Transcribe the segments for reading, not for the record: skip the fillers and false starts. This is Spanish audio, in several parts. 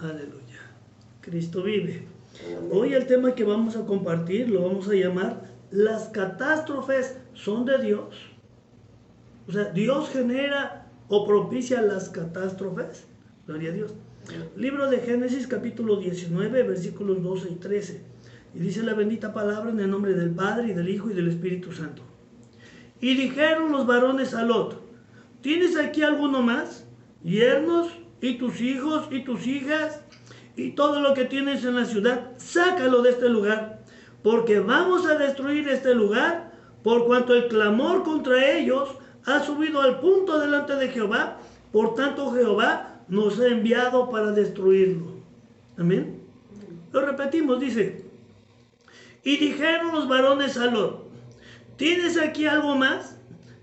Aleluya. Cristo vive. Hoy el tema que vamos a compartir lo vamos a llamar: las catástrofes son de Dios. O sea, Dios genera o propicia las catástrofes. Gloria a Dios. Libro de Génesis, capítulo 19, versículos 12 y 13. Y dice la bendita palabra en el nombre del Padre, y del Hijo, y del Espíritu Santo. Y dijeron los varones a Lot: ¿tienes aquí alguno más? Yernos, y tus hijos, y tus hijas, y todo lo que tienes en la ciudad, sácalo de este lugar, porque vamos a destruir este lugar, por cuanto el clamor contra ellos ha subido al punto delante de Jehová. Por tanto, Jehová nos ha enviado para destruirlo. Amén. Lo repetimos, dice: y dijeron los varones a Lot: ¿tienes aquí algo más?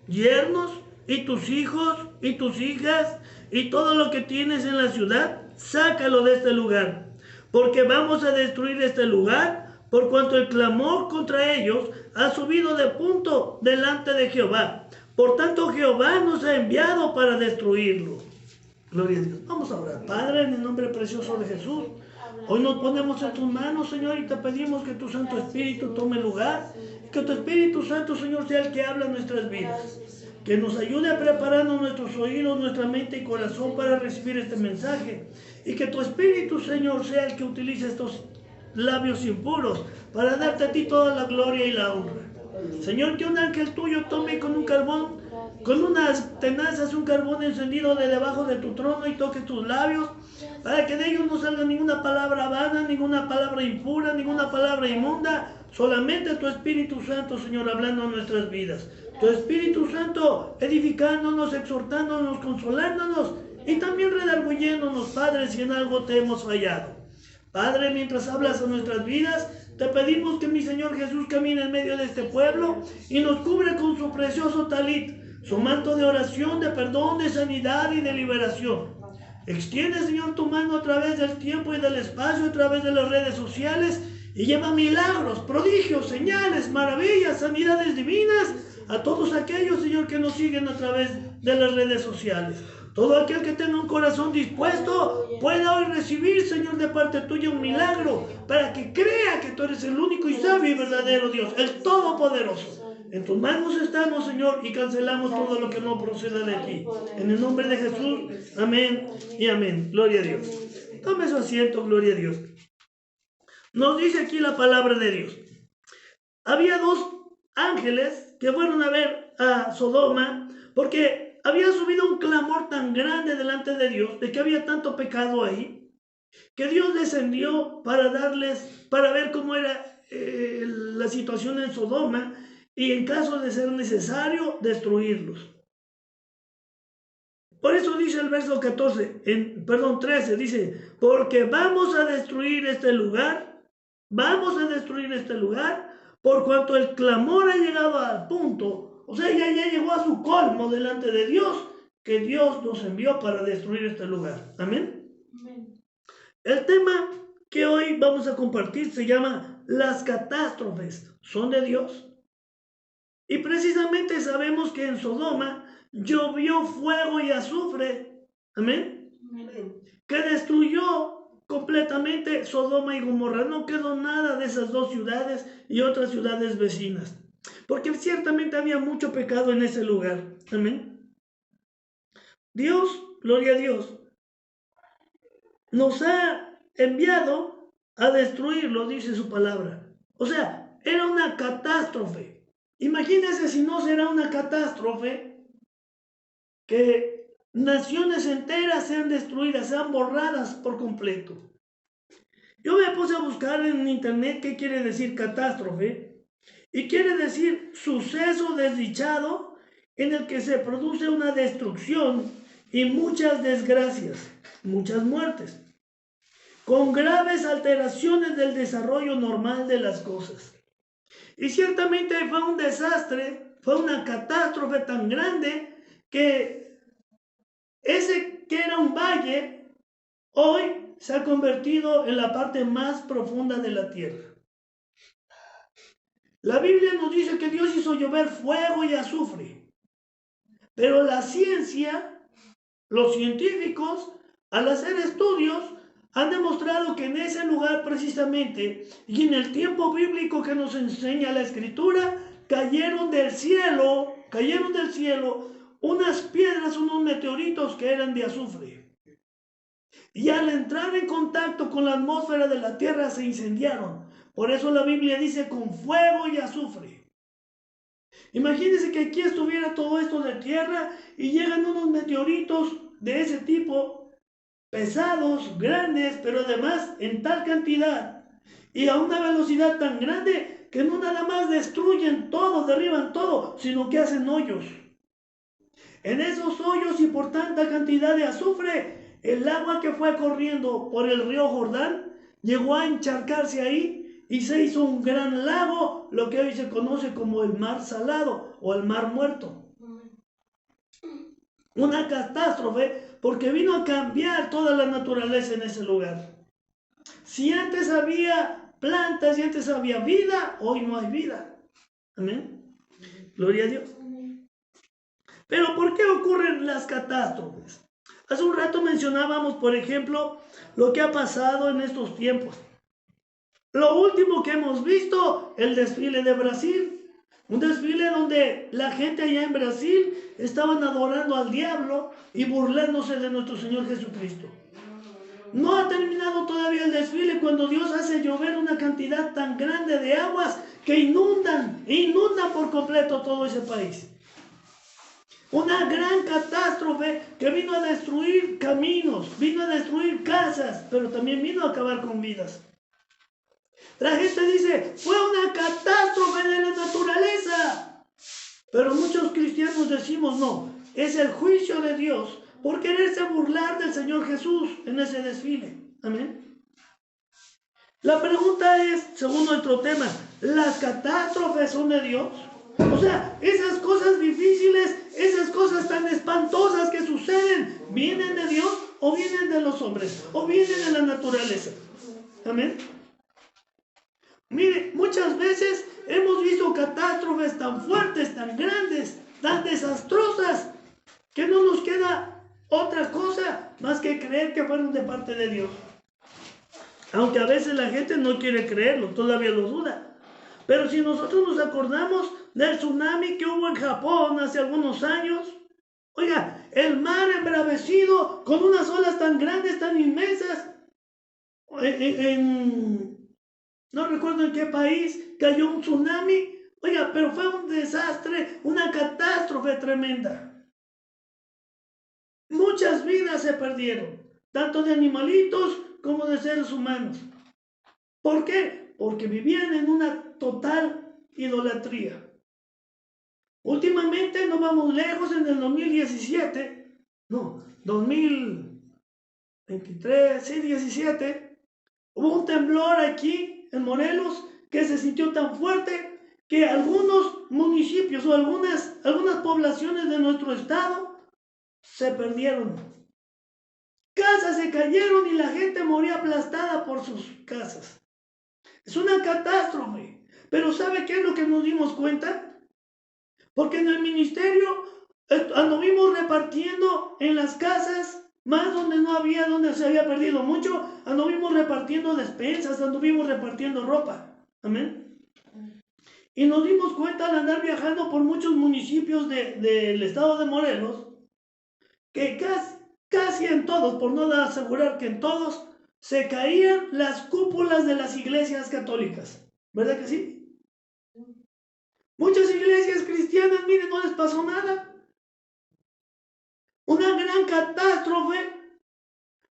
Yernos, y tus hijos, y tus hijas, y todo lo que tienes en la ciudad, sácalo de este lugar, porque vamos a destruir este lugar, por cuanto el clamor contra ellos ha subido de punto delante de Jehová. Por tanto, Jehová nos ha enviado para destruirlo. Gloria a Dios. Vamos a orar. Padre, en el nombre precioso de Jesús, hoy nos ponemos en tus manos, Señor, y te pedimos que tu Santo Espíritu tome lugar, que tu Espíritu Santo, Señor, sea el que habla en nuestras vidas, que nos ayude a prepararnos nuestros oídos, nuestra mente y corazón para recibir este mensaje, y que tu Espíritu, Señor, sea el que utilice estos labios impuros para darte a ti toda la gloria y la honra. Señor, que un ángel tuyo tome con un carbón, con unas tenazas, un carbón encendido de debajo de tu trono, y toque tus labios, para que de ellos no salga ninguna palabra vana, ninguna palabra impura, ninguna palabra inmunda. Solamente tu Espíritu Santo, Señor, hablando en nuestras vidas. Tu Espíritu Santo edificándonos, exhortándonos, consolándonos, y también redarguyéndonos, Padre, si en algo te hemos fallado. Padre, mientras hablas a nuestras vidas, te pedimos que mi Señor Jesús camine en medio de este pueblo y nos cubre con su precioso talit, su manto de oración, de perdón, de sanidad y de liberación. Extiende, Señor, tu mano a través del tiempo y del espacio, a través de las redes sociales, y lleva milagros, prodigios, señales, maravillas, sanidades divinas a todos aquellos, Señor, que nos siguen a través de las redes sociales. Todo aquel que tenga un corazón dispuesto pueda hoy recibir, Señor, de parte tuya un milagro, para que crea que tú eres el único y sabio y verdadero Dios, el Todopoderoso. En tus manos estamos, Señor, y cancelamos todo lo que no proceda de ti. En el nombre de Jesús, amén y amén. Gloria a Dios. Tome su asiento, gloria a Dios. Nos dice aquí la palabra de Dios. Había dos ángeles que fueron a ver a Sodoma, porque había subido un clamor tan grande delante de Dios, de que había tanto pecado ahí, que Dios descendió para ver cómo era la situación en Sodoma, y en caso de ser necesario, destruirlos. Por eso dice el verso 13, dice: porque vamos a destruir este lugar, por cuanto el clamor ha llegado al punto, o sea, ya llegó a su colmo delante de Dios, que Dios nos envió para destruir este lugar. Amén. Amén. El tema que hoy vamos a compartir se llama: las catástrofes son de Dios. Y precisamente sabemos que en Sodoma llovió fuego y azufre. Amén. Amén. Que destruyó completamente Sodoma y Gomorra. No quedó nada de esas dos ciudades y otras ciudades vecinas, porque ciertamente había mucho pecado en ese lugar. Amén. Dios, gloria a Dios, nos ha enviado a destruirlo, dice su palabra. O sea, era una catástrofe. Imagínense si no será una catástrofe que naciones enteras sean destruidas, sean borradas por completo. Yo me puse a buscar en internet qué quiere decir catástrofe, y quiere decir suceso desdichado en el que se produce una destrucción y muchas desgracias, muchas muertes, con graves alteraciones del desarrollo normal de las cosas. Y ciertamente fue un desastre, fue una catástrofe tan grande que ese que era un valle, hoy se ha convertido en la parte más profunda de la tierra. La Biblia nos dice que Dios hizo llover fuego y azufre, pero la ciencia, los científicos, al hacer estudios, han demostrado que en ese lugar precisamente y en el tiempo bíblico que nos enseña la Escritura, cayeron del cielo unas piedras, unos meteoritos que eran de azufre. Y al entrar en contacto con la atmósfera de la tierra se incendiaron. Por eso la Biblia dice con fuego y azufre. Imagínense que aquí estuviera todo esto de tierra y llegan unos meteoritos de ese tipo, pesados, grandes, pero además en tal cantidad y a una velocidad tan grande que no nada más destruyen todo, derriban todo, sino que hacen hoyos. En esos hoyos y por tanta cantidad de azufre, el agua que fue corriendo por el río Jordán llegó a encharcarse ahí y se hizo un gran lago, lo que hoy se conoce como el Mar Salado o el Mar Muerto. Una catástrofe porque vino a cambiar toda la naturaleza en ese lugar. Si antes había plantas, si antes había vida, hoy no hay vida. Amén. Gloria a Dios. Pero ¿por qué ocurren las catástrofes? Hace un rato mencionábamos, por ejemplo, lo que ha pasado en estos tiempos. Lo último que hemos visto, el desfile de Brasil. Un desfile donde la gente allá en Brasil estaban adorando al diablo y burlándose de nuestro Señor Jesucristo. No ha terminado todavía el desfile cuando Dios hace llover una cantidad tan grande de aguas que inundan por completo todo ese país. Una gran catástrofe que vino a destruir caminos, vino a destruir casas, pero también vino a acabar con vidas. La gente dice, fue una catástrofe de la naturaleza. Pero muchos cristianos decimos, no, es el juicio de Dios por quererse burlar del Señor Jesús en ese desfile. Amén. La pregunta es, según nuestro tema, ¿las catástrofes son de Dios? O sea, esas cosas difíciles, esas cosas tan espantosas que suceden, ¿vienen de Dios o vienen de los hombres? ¿O vienen de la naturaleza? Amén. Mire, muchas veces hemos visto catástrofes tan fuertes, tan grandes, tan desastrosas, que no nos queda otra cosa más que creer que fueron de parte de Dios. Aunque a veces la gente no quiere creerlo, todavía lo duda. Pero si nosotros nos acordamos del tsunami que hubo en Japón hace algunos años, oiga, el mar embravecido con unas olas tan grandes, tan inmensas, no recuerdo en qué país cayó un tsunami, oiga, pero fue un desastre, una catástrofe tremenda. Muchas vidas se perdieron, tanto de animalitos como de seres humanos. ¿Por qué? Porque vivían en una total idolatría. Últimamente, no vamos lejos, en el 2017, hubo un temblor aquí en Morelos que se sintió tan fuerte que algunos municipios o algunas poblaciones de nuestro estado se perdieron. Casas se cayeron y la gente moría aplastada por sus casas. Es una catástrofe. Pero ¿sabe qué es lo que nos dimos cuenta? Porque en el ministerio anduvimos repartiendo en las casas, más donde no había, donde se había perdido mucho, anduvimos repartiendo despensas, anduvimos repartiendo ropa. Amén. Y nos dimos cuenta al andar viajando por muchos municipios del estado de Morelos, que casi en todos, por no asegurar que en todos, se caían las cúpulas de las iglesias católicas. ¿Verdad que sí? Muchas iglesias cristianas, miren, no les pasó nada. Una gran catástrofe.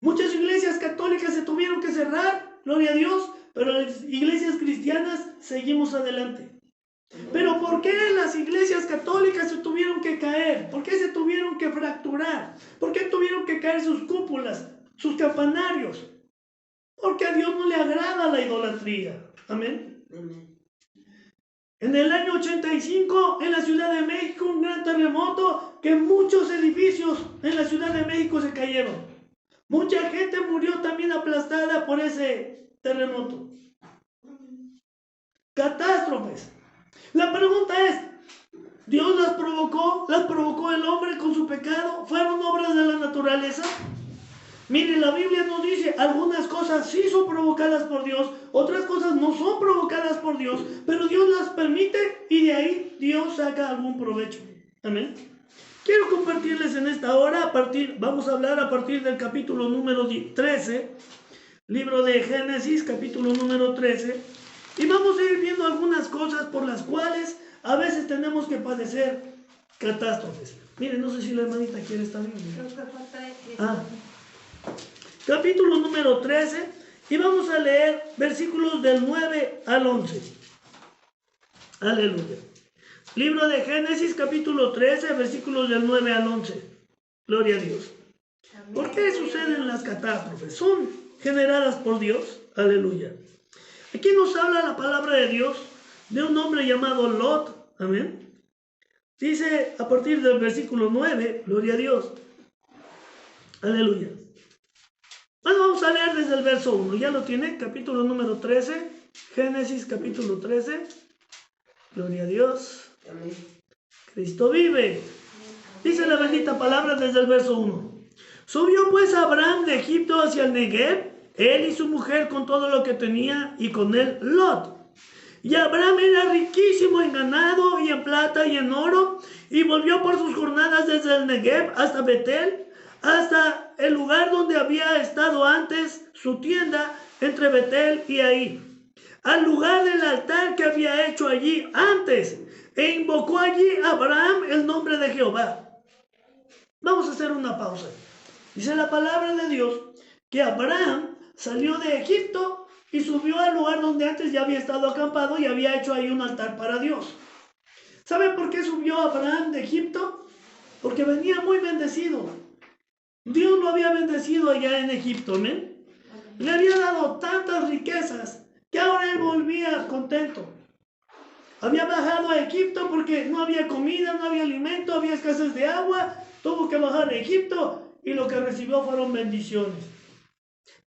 Muchas iglesias católicas se tuvieron que cerrar, gloria a Dios, pero las iglesias cristianas seguimos adelante. Pero ¿por qué las iglesias católicas se tuvieron que caer? ¿Por qué se tuvieron que fracturar? ¿Por qué tuvieron que caer sus cúpulas, sus campanarios? Porque a Dios no le agrada la idolatría. Amén. En el año 85, en la Ciudad de México, un gran terremoto que muchos edificios en la Ciudad de México se cayeron. Mucha gente murió también aplastada por ese terremoto. Catástrofes. La pregunta es, ¿Dios las provocó el hombre con su pecado? ¿Fueron obras de la naturaleza? Mire, la Biblia nos dice algunas cosas cosas sí son provocadas por Dios, otras cosas no son provocadas por Dios, pero Dios las permite y de ahí Dios saca algún provecho. Amén. Quiero compartirles en esta hora, vamos a hablar a partir del capítulo número 13, libro de Génesis, capítulo número 13, y vamos a ir viendo algunas cosas por las cuales a veces tenemos que padecer catástrofes. Miren, no sé si la hermanita quiere estar bien. Capítulo número 13, y vamos a leer versículos del 9 al 11. Aleluya. Libro de Génesis, capítulo 13, versículos del 9 al 11. Gloria a Dios. ¿Por qué suceden las catástrofes? Son generadas por Dios. Aleluya. Aquí nos habla la palabra de Dios de un hombre llamado Lot. Amén. Dice a partir del versículo 9, gloria a Dios. Aleluya. Bueno, vamos a leer desde el verso 1. ¿Ya lo tiene? Capítulo número 13. Génesis, capítulo 13. Gloria a Dios. Amén. Cristo vive. Dice la bendita palabra desde el verso 1. Subió pues Abraham de Egipto hacia el Negev, él y su mujer con todo lo que tenía, y con él Lot. Y Abraham era riquísimo en ganado y en plata y en oro, y volvió por sus jornadas desde el Negev hasta Betel, hasta el lugar donde había estado antes su tienda, entre Betel y Ahí, al lugar del altar que había hecho allí antes, e invocó allí Abraham el nombre de Jehová. Vamos a hacer una pausa. Dice la palabra de Dios que Abraham salió de Egipto y subió al lugar donde antes ya había estado acampado y había hecho ahí un altar para Dios. ¿Saben por qué subió Abraham de Egipto? Porque venía muy bendecido. Dios lo había bendecido allá en Egipto, ¿amén? Le había dado tantas riquezas que ahora él volvía contento. Había bajado a Egipto porque no había comida, no había alimento, había escasez de agua. Tuvo que bajar a Egipto y lo que recibió fueron bendiciones.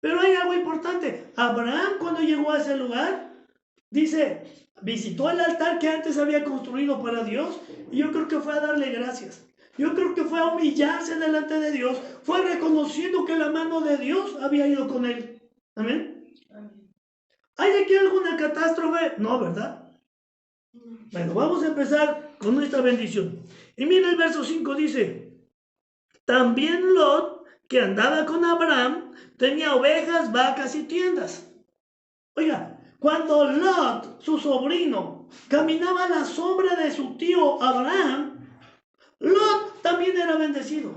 Pero hay algo importante. Abraham, cuando llegó a ese lugar, dice, visitó el altar que antes había construido para Dios, y yo creo que fue a darle gracias. Yo creo que fue a humillarse delante de Dios, fue reconociendo que la mano de Dios había ido con él. Amén. ¿Hay aquí alguna catástrofe? No, ¿verdad? Bueno, vamos a empezar con nuestra bendición. Y mira el verso 5, dice, también Lot, que andaba con Abraham, tenía ovejas, vacas y tiendas. Oiga, cuando Lot, su sobrino, caminaba a la sombra de su tío Abraham, Lot también era bendecido.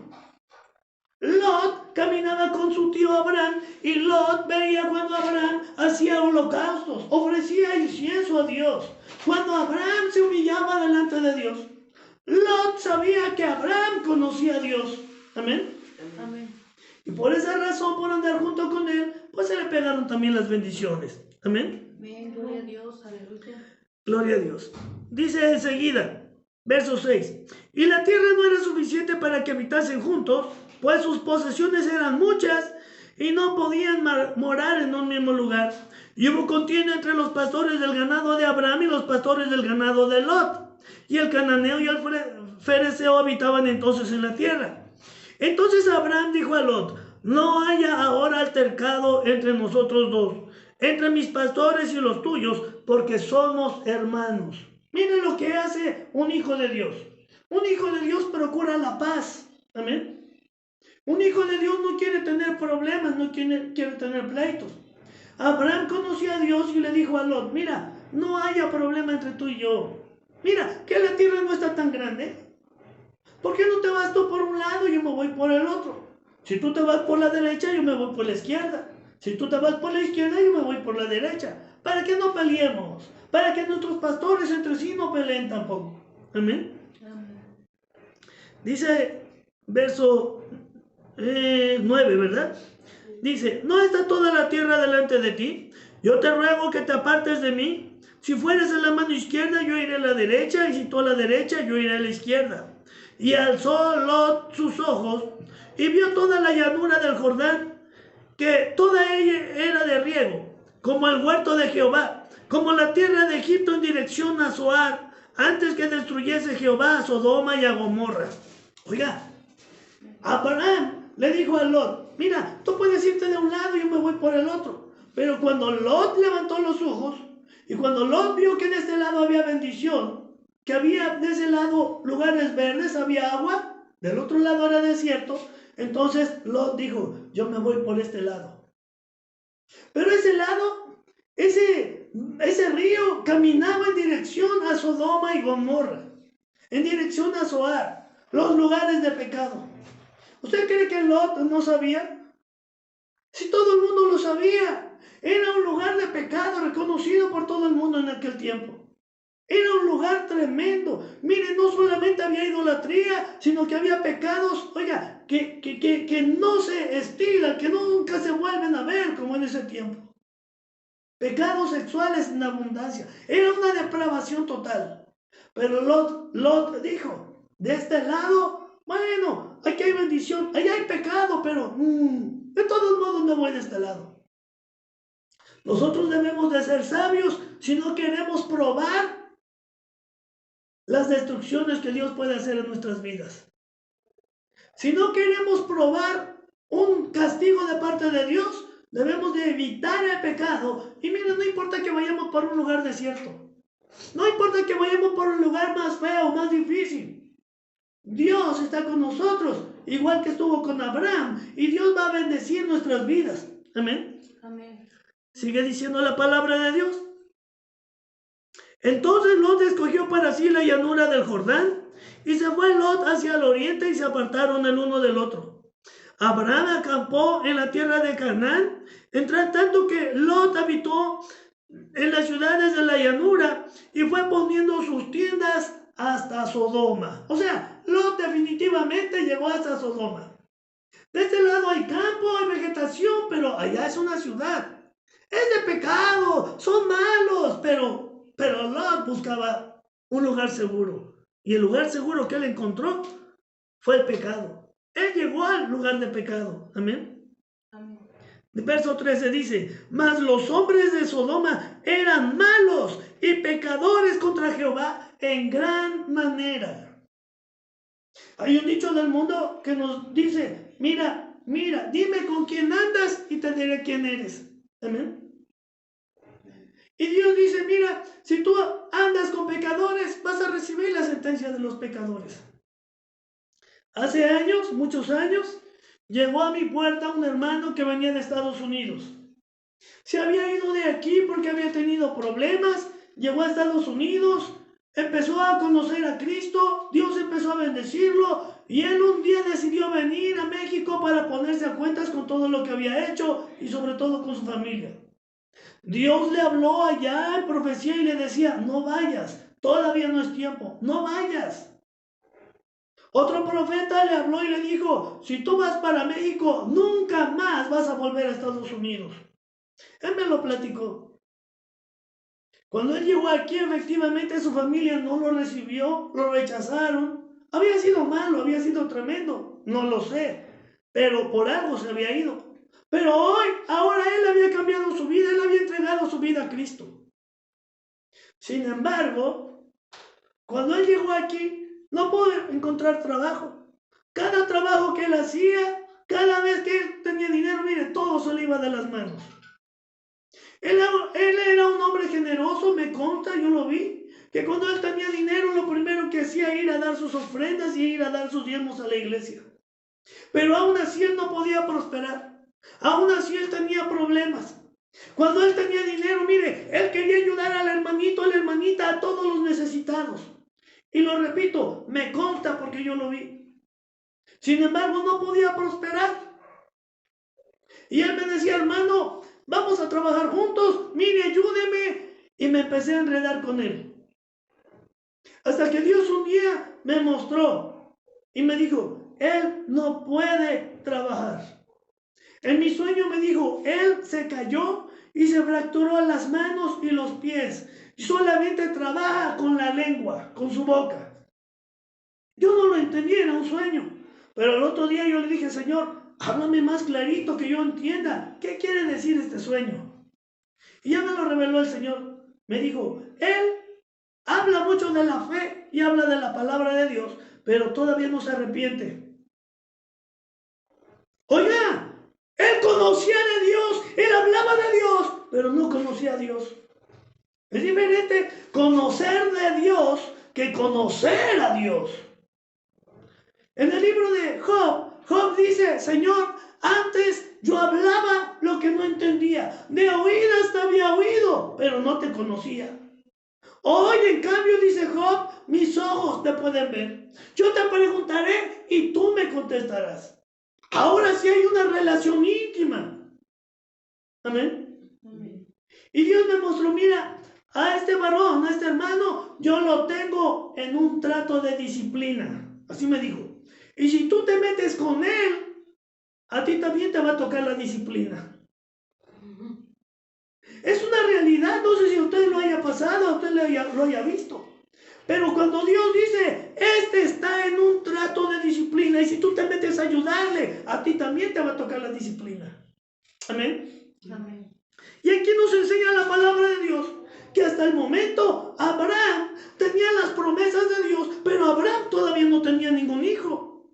Lot caminaba con su tío Abraham y Lot veía cuando Abraham hacía holocaustos, ofrecía incienso a Dios. Cuando Abraham se humillaba delante de Dios, Lot sabía que Abraham conocía a Dios. Amén. Amén. Y por esa razón, por andar junto con él, pues se le pegaron también las bendiciones. Amén. Amén. Gloria a Dios. Aleluya. Gloria a Dios. Dice enseguida, verso 6. Y la tierra no era suficiente para que habitasen juntos, pues sus posesiones eran muchas y no podían morar en un mismo lugar. Y hubo contienda entre los pastores del ganado de Abraham y los pastores del ganado de Lot. Y el cananeo y el fereceo habitaban entonces en la tierra. Entonces Abraham dijo a Lot, no haya ahora altercado entre nosotros dos, entre mis pastores y los tuyos, porque somos hermanos. Miren lo que hace un hijo de Dios. Un hijo de Dios procura la paz. Amén. Un hijo de Dios no quiere tener problemas, no quiere tener pleitos. Abraham conoció a Dios y le dijo a Lot, mira, no haya problema entre tú y yo. Mira, que la tierra no está tan grande. ¿Por qué no te vas tú por un lado y yo me voy por el otro? Si tú te vas por la derecha, yo me voy por la izquierda. Si tú te vas por la izquierda, yo me voy por la derecha. Para que no peleemos. Para que nuestros pastores entre sí no peleen tampoco. Amén. Amén. Dice verso 9, ¿verdad? Dice, ¿no está toda la tierra delante de ti? Yo te ruego que te apartes de mí. Si fueres a la mano izquierda, yo iré a la derecha, y si tú a la derecha, yo iré a la izquierda. Y alzó Lot sus ojos y vio toda la llanura del Jordán, que toda ella era de riego, como el huerto de Jehová, como la tierra de Egipto en dirección a Zoar, antes que destruyese Jehová a Sodoma y a Gomorra. Oiga, Abraham le dijo a Lot, mira, tú puedes irte de un lado y yo me voy por el otro. Pero cuando Lot levantó los ojos y cuando Lot vio que de este lado había bendición, que había de ese lado lugares verdes, había agua, del otro lado era desierto, entonces Lot dijo, yo me voy por este lado. Pero ese lado, ese río caminaba en dirección a Sodoma y Gomorra, en dirección a Zoar, los lugares de pecado. ¿Usted cree que Lot no sabía? Si todo el mundo lo sabía. Era un lugar de pecado reconocido por todo el mundo en aquel tiempo. Era un lugar tremendo. Mire, no solamente había idolatría, sino que había pecados, oiga, que no se estilan, que nunca se vuelven a ver como en ese tiempo. Pecados sexuales en abundancia. Era una depravación total. Pero Lot dijo, de este lado, bueno, aquí hay bendición, allá hay pecado, pero de todos modos me voy de este lado. Nosotros debemos de ser sabios si no queremos probar las destrucciones que Dios puede hacer en nuestras vidas. Si no queremos probar un castigo de parte de Dios, debemos de evitar el pecado. Y miren, no importa que vayamos por un lugar desierto. No importa que vayamos por un lugar más feo, más difícil. Dios está con nosotros, igual que estuvo con Abraham. Y Dios va a bendecir nuestras vidas. Amén. Amén. Sigue diciendo la palabra de Dios. Entonces Lot escogió para sí la llanura del Jordán, y se fue Lot hacia el oriente y se apartaron el uno del otro. Abraham acampó en la tierra de Canaán, entre tanto que Lot habitó en las ciudades de la llanura y fue poniendo sus tiendas hasta Sodoma. O sea, Lot definitivamente llegó hasta Sodoma. De este lado hay campo, hay vegetación, pero allá es una ciudad. Es de pecado, son malos, pero Lot buscaba un lugar seguro. Y el lugar seguro que él encontró fue el pecado. Él llegó al lugar de pecado. Amén. Amén. El verso 13 dice, mas los hombres de Sodoma eran malos y pecadores contra Jehová en gran manera. Hay un dicho del mundo que nos dice, mira, dime con quién andas y te diré quién eres. Amén. Y Dios dice, mira, si tú andas con pecadores, vas a recibir la sentencia de los pecadores. Hace años, muchos años, llegó a mi puerta un hermano que venía de Estados Unidos. Se había ido de aquí porque había tenido problemas, llegó a Estados Unidos, empezó a conocer a Cristo, Dios empezó a bendecirlo y él un día decidió venir a México para ponerse a cuentas con todo lo que había hecho y sobre todo con su familia. Dios le habló allá en profecía y le decía, no vayas, todavía no es tiempo, no vayas. Otro profeta le habló y le dijo, si tú vas para México, nunca más vas a volver a Estados Unidos. Él me lo platicó. Cuando él llegó aquí, efectivamente su familia no lo recibió, lo rechazaron. Había sido malo, había sido tremendo, no lo sé, pero por algo se había ido. Pero ahora él había cambiado su vida, él había entregado su vida a Cristo. Sin embargo, cuando él llegó aquí, no pudo encontrar trabajo. Cada trabajo que él hacía, cada vez que él tenía dinero, mire, todo se le iba de las manos. Él era un hombre generoso, me consta, yo lo vi, que cuando él tenía dinero, lo primero que hacía era ir a dar sus ofrendas y ir a dar sus diezmos a la iglesia. Pero aún así él no podía prosperar. Aún así él tenía problemas. Cuando él tenía dinero, mire, él quería ayudar al hermanito, a la hermanita, a todos los necesitados. Y lo repito, me consta porque yo lo vi. Sin embargo, no podía prosperar. Y él me decía, hermano, vamos a trabajar juntos, mire, ayúdeme. Y me empecé a enredar con él. Hasta que Dios un día me mostró y me dijo, él no puede trabajar. En mi sueño me dijo, él se cayó y se fracturó las manos y los pies. Y solamente trabaja con la lengua, con su boca. Yo no lo entendía, era un sueño. Pero el otro día yo le dije, Señor, háblame más clarito que yo entienda. ¿Qué quiere decir este sueño? Y ya me lo reveló el Señor. Me dijo, él habla mucho de la fe y habla de la palabra de Dios, pero todavía no se arrepiente. Oiga, conocía de Dios, él hablaba de Dios, pero no conocía a Dios. Es diferente conocer de Dios que conocer a Dios. En el libro de Job, Job dice, Señor, antes yo hablaba lo que no entendía, de oídas te había oído, pero no te conocía. Hoy, en cambio, dice Job, mis ojos te pueden ver. Yo te preguntaré y tú me contestarás. Ahora sí hay una relación íntima. Amén. Amén. Y Dios me mostró, mira, a este varón, a este hermano, yo lo tengo en un trato de disciplina. Así me dijo. Y si tú te metes con él, a ti también te va a tocar la disciplina. Es una realidad, no sé si usted lo haya pasado, usted lo haya visto. Pero cuando Dios dice, este está en un trato de disciplina, y si tú te metes a ayudarle, a ti también te va a tocar la disciplina. Amén. Amén. Y aquí nos enseña la palabra de Dios, que hasta el momento Abraham tenía las promesas de Dios, pero Abraham todavía no tenía ningún hijo.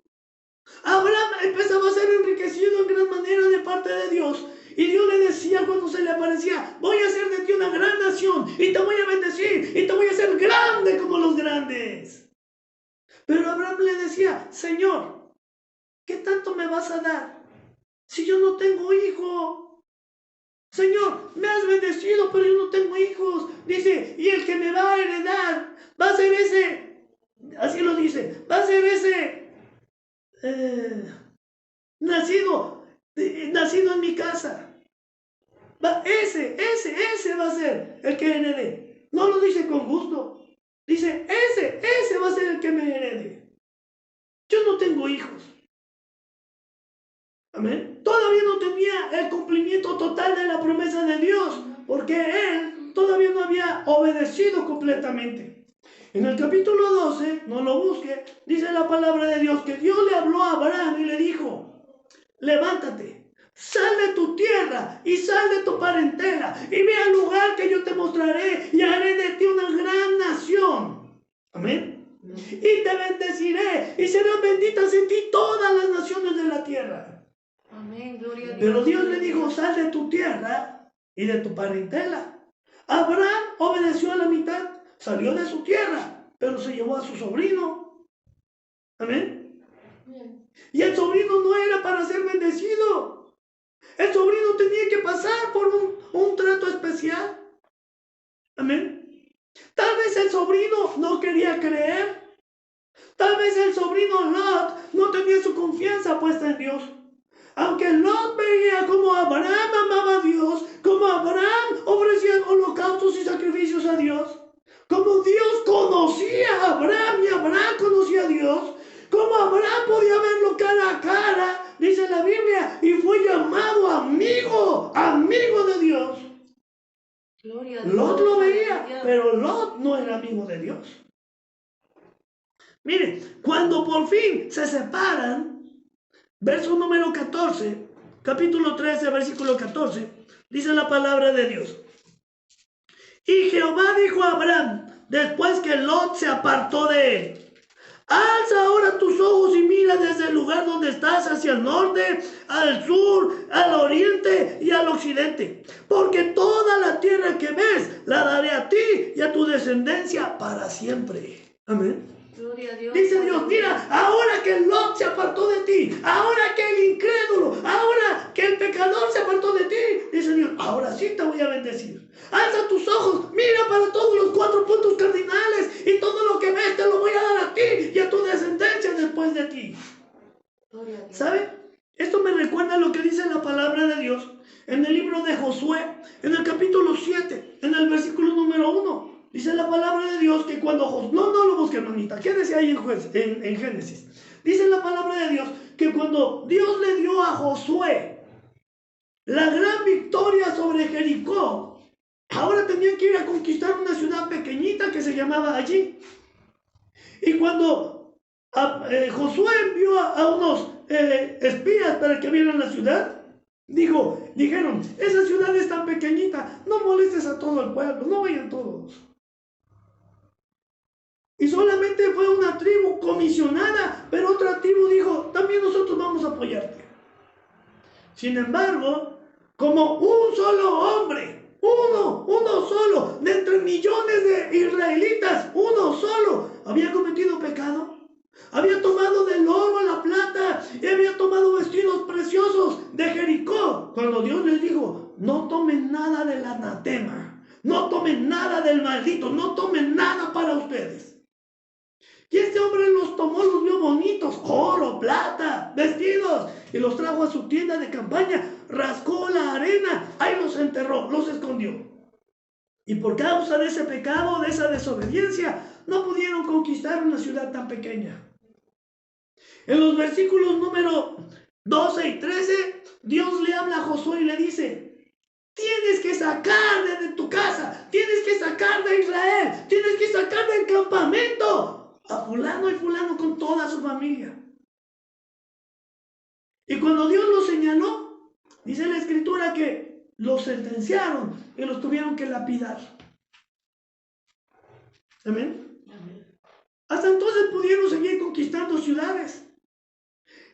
Abraham empezaba a ser enriquecido en gran manera de parte de Dios. Y Dios le decía cuando se le aparecía, voy a hacer de ti una gran nación y te voy a bendecir y te voy a hacer grande como los grandes. Pero Abraham le decía, Señor, ¿qué tanto me vas a dar si yo no tengo hijo? Señor, me has bendecido, pero yo no tengo hijos. Dice, y el que me va a heredar va a ser ese, así lo dice, va a ser ese nacido en mi casa. Ese va a ser el que herede. No lo dice con gusto. Dice, ese va a ser el que me herede. Yo no tengo hijos. Amén. Todavía no tenía el cumplimiento total de la promesa de Dios, porque él todavía no había obedecido completamente. En el capítulo 12, no lo busque, dice la palabra de Dios que Dios le habló a Abraham y le dijo, levántate, sal de tu tierra y sal de tu parentela y ve al lugar que yo te mostraré y haré de ti una gran nación. Amén. Y te bendeciré y serán benditas en ti todas las naciones de la tierra. Amén. Gloria a Dios. Pero Dios le dijo, sal de tu tierra y de tu parentela. Abraham obedeció a la mitad. Salió de su tierra, pero se llevó a su sobrino. Amén. Y el sobrino no era para ser bendecido. El sobrino tenía que pasar por un trato especial. Amén. Tal vez el sobrino no quería creer. Tal vez el sobrino Lot no tenía su confianza puesta en Dios. Aunque Lot veía como Abraham amaba a Dios, como Abraham ofrecía holocaustos y sacrificios a Dios, como Dios conocía a Abraham y Abraham conocía a Dios, como Abraham podía verlo cara a cara, dice la Biblia, y fue llamado amigo de Dios. Gloria a Dios. Lot lo veía, pero Lot no era amigo de Dios. Mire, cuando por fin se separan, verso número 14, capítulo 13, versículo 14, dice la palabra de Dios. Y Jehová dijo a Abraham, después que Lot se apartó de él, alza ahora tus ojos y mira desde el lugar donde estás hacia el norte, al sur, al oriente y al occidente. Porque toda la tierra que ves la daré a ti y a tu descendencia para siempre. Amén. Gloria a Dios. Dice Dios, mira, ahora que Lot se apartó de ti, ahora que el incrédulo, ahora que el pecador se apartó de ti, dice Dios, ahora sí te voy a bendecir. Alza tus ojos, mira para todos los 4 puntos cardinales y todo lo que ves te lo voy a dar a ti y a tu descendencia después de ti. ¿Sabe? Esto me recuerda a lo que dice la palabra de Dios en el libro de Josué, en el capítulo 7, en el versículo número 1. Dice la palabra de Dios que cuando Josué, no lo busque, hermanita, quédese ahí en Génesis. Dice la palabra de Dios que cuando Dios le dio a Josué la gran victoria sobre Jericó, ahora tenían que ir a conquistar una ciudad pequeñita que se llamaba allí. Y cuando Josué envió a unos espías para que vieran la ciudad, dijeron, esa ciudad es tan pequeñita, no molestes a todo el pueblo, no vayan todos. Y solamente fue una tribu comisionada, pero otra tribu dijo, también nosotros vamos a apoyarte. Sin embargo, como un solo hombre, uno solo, de entre millones de israelitas, uno solo, había cometido pecado, había tomado del oro, la plata, y había tomado vestidos preciosos de Jericó. Cuando Dios les dijo, no tomen nada del anatema, no tomen nada del maldito, no tomen nada para ustedes. Y este hombre los tomó, los vio bonitos, oro, plata, vestidos, y los trajo a su tienda de campaña, rascó la arena, ahí los enterró, los escondió. Y por causa de ese pecado, de esa desobediencia, no pudieron conquistar una ciudad tan pequeña. En los versículos número 12 y 13, Dios le habla a Josué y le dice, tienes que sacar de tu casa, tienes que sacar de Israel, tienes que sacar del campamento a fulano y fulano con toda su familia. Y cuando Dios los señaló, dice la escritura que los sentenciaron y los tuvieron que lapidar. Amén. Hasta entonces pudieron seguir conquistando ciudades.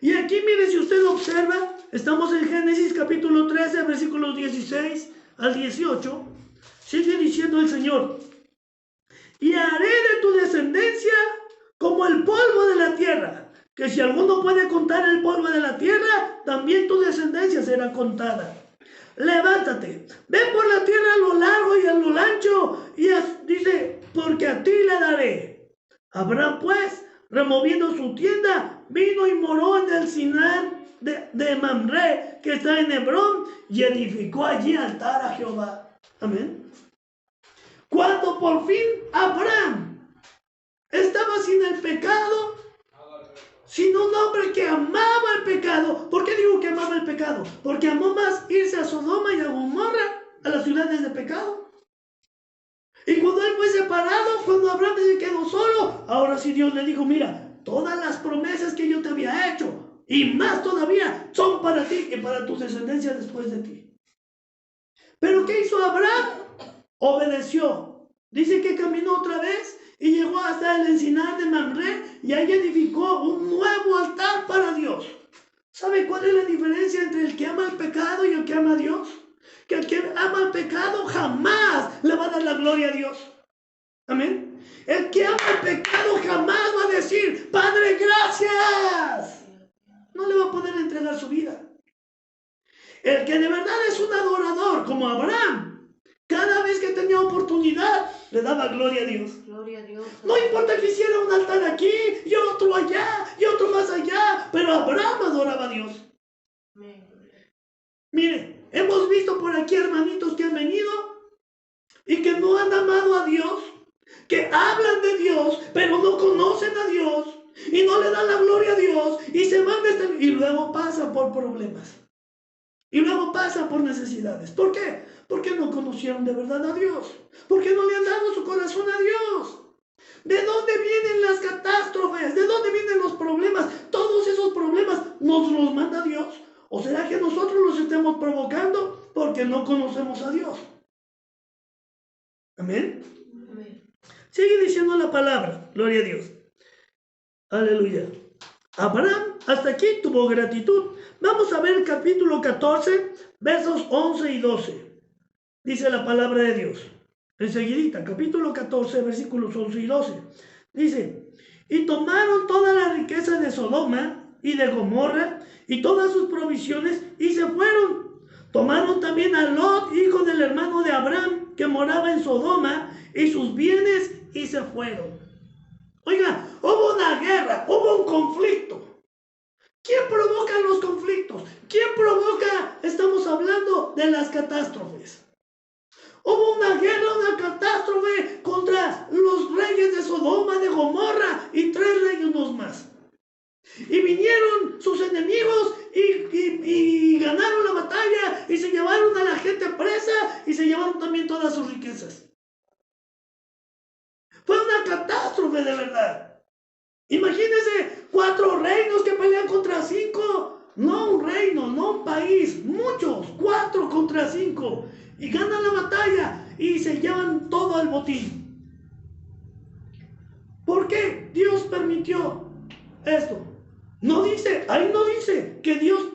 Y aquí mire, si usted observa, estamos en Génesis capítulo 13, versículos 16 al 18. Sigue diciendo el Señor, y haré de tu descendencia como el polvo de la tierra, que si alguno puede contar el polvo de la tierra, también tu descendencia será contada. Levántate, ven por la tierra a lo largo y a lo ancho, y dice, porque a ti le daré. Abraham pues, removiendo su tienda, vino y moró en el Sinar de Mamre, que está en Hebrón, y edificó allí altar a Jehová. Amén. Cuando por fin Abraham estaba sin el pecado, sin un hombre que amaba el pecado. ¿Por qué digo que amaba el pecado? Porque amó más irse a Sodoma y a Gomorra, a las ciudades de pecado. Y cuando él fue separado, cuando Abraham se quedó solo, ahora sí Dios le dijo, mira, todas las promesas que yo te había hecho, y más todavía, son para ti y para tu descendencia después de ti. ¿Pero qué hizo Abraham? Obedeció. Dice que caminó otra vez y llegó hasta el encinar de Mamre y ahí edificó un nuevo altar para Dios. ¿Sabe cuál es la diferencia entre el que ama el pecado y el que ama a Dios? Que el que ama el pecado jamás le va a dar la gloria a Dios. Amén. El que ama el pecado jamás va a decir, Padre, gracias. No le va a poder entregar su vida. El que de verdad es un adorador, como Abraham, cada vez que tenía oportunidad, le daba gloria a Dios. Gloria a Dios. No importa que hiciera un altar aquí, y otro allá, y otro más allá, pero Abraham adoraba a Dios. Amén. Mire, hemos visto por aquí hermanitos que han venido y que no han amado a Dios, que hablan de Dios, pero no conocen a Dios, y no le dan la gloria a Dios, y se van y luego pasan por problemas. Y luego pasan por necesidades. ¿Por qué? Porque no conocieron de verdad a Dios. Porque no le han dado su corazón a Dios. ¿De dónde vienen las catástrofes? ¿De dónde vienen los problemas? Todos esos problemas nos los manda Dios. ¿O será que nosotros los estemos provocando porque no conocemos a Dios? Amén. Amén. Sigue diciendo la palabra. Gloria a Dios. Aleluya. Abraham hasta aquí tuvo gratitud. Vamos a ver el capítulo 14, versos 11 y 12. Dice la palabra de Dios. Enseguidita, capítulo 14, versículos 11 y 12. Dice, y tomaron toda la riqueza de Sodoma y de Gomorra y todas sus provisiones y se fueron. Tomaron también a Lot, hijo del hermano de Abraham, que moraba en Sodoma, y sus bienes y se fueron. Oiga, hubo una guerra, hubo un conflicto. ¿Quién provoca los conflictos? ¿Quién provoca? Estamos hablando de las catástrofes. Hubo una guerra, una catástrofe contra los reyes de Sodoma, de Gomorra y 3 reinos más. Y vinieron sus enemigos y ganaron la batalla y se llevaron a la gente presa y se llevaron también todas sus riquezas. Fue una catástrofe de verdad. Imagínense 4 reinos que pelean contra 5. No un reino, no un país, muchos, 4 contra 5. Y ganan la batalla y se llevan todo el botín. ¿Por qué Dios permitió esto? No dice, ahí no dice que Dios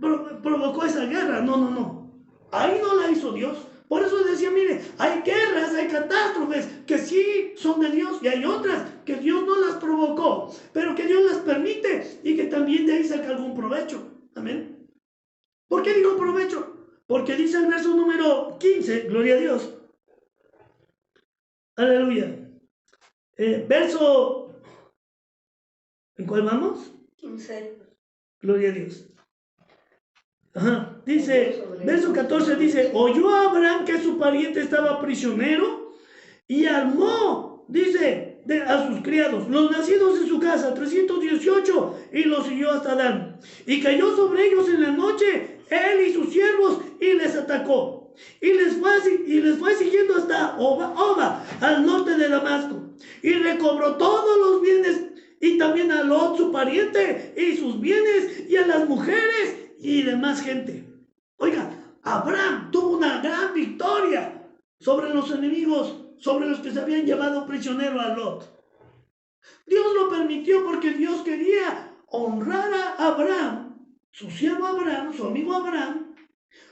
provocó esa guerra. No. Ahí no la hizo Dios. Por eso decía, mire, hay guerras, hay catástrofes que sí son de Dios y hay otras que Dios no las provocó, pero que Dios las permite y que también de ahí saca algún provecho. Amén. ¿Por qué digo provecho? Porque dice el verso número 15, gloria a Dios. Aleluya. Verso, ¿en cuál vamos? 15. Gloria a Dios. Ajá. Dice, verso 14 dice, oyó a Abraham que su pariente estaba prisionero y armó, dice, a sus criados, los nacidos en su casa, 318, y los siguió hasta Dan. Y cayó sobre ellos en la noche, él y sus siervos, y les atacó. Y les fue siguiendo hasta Oba, al norte de Damasco. Y recobró todos los bienes, y también a Lot, su pariente, y sus bienes, y a las mujeres, y demás gente. Oiga, Abraham tuvo una gran victoria sobre los enemigos, sobre los que se habían llevado prisionero a Lot. Dios lo permitió porque Dios quería honrar a Abraham, su siervo Abraham, su amigo Abraham.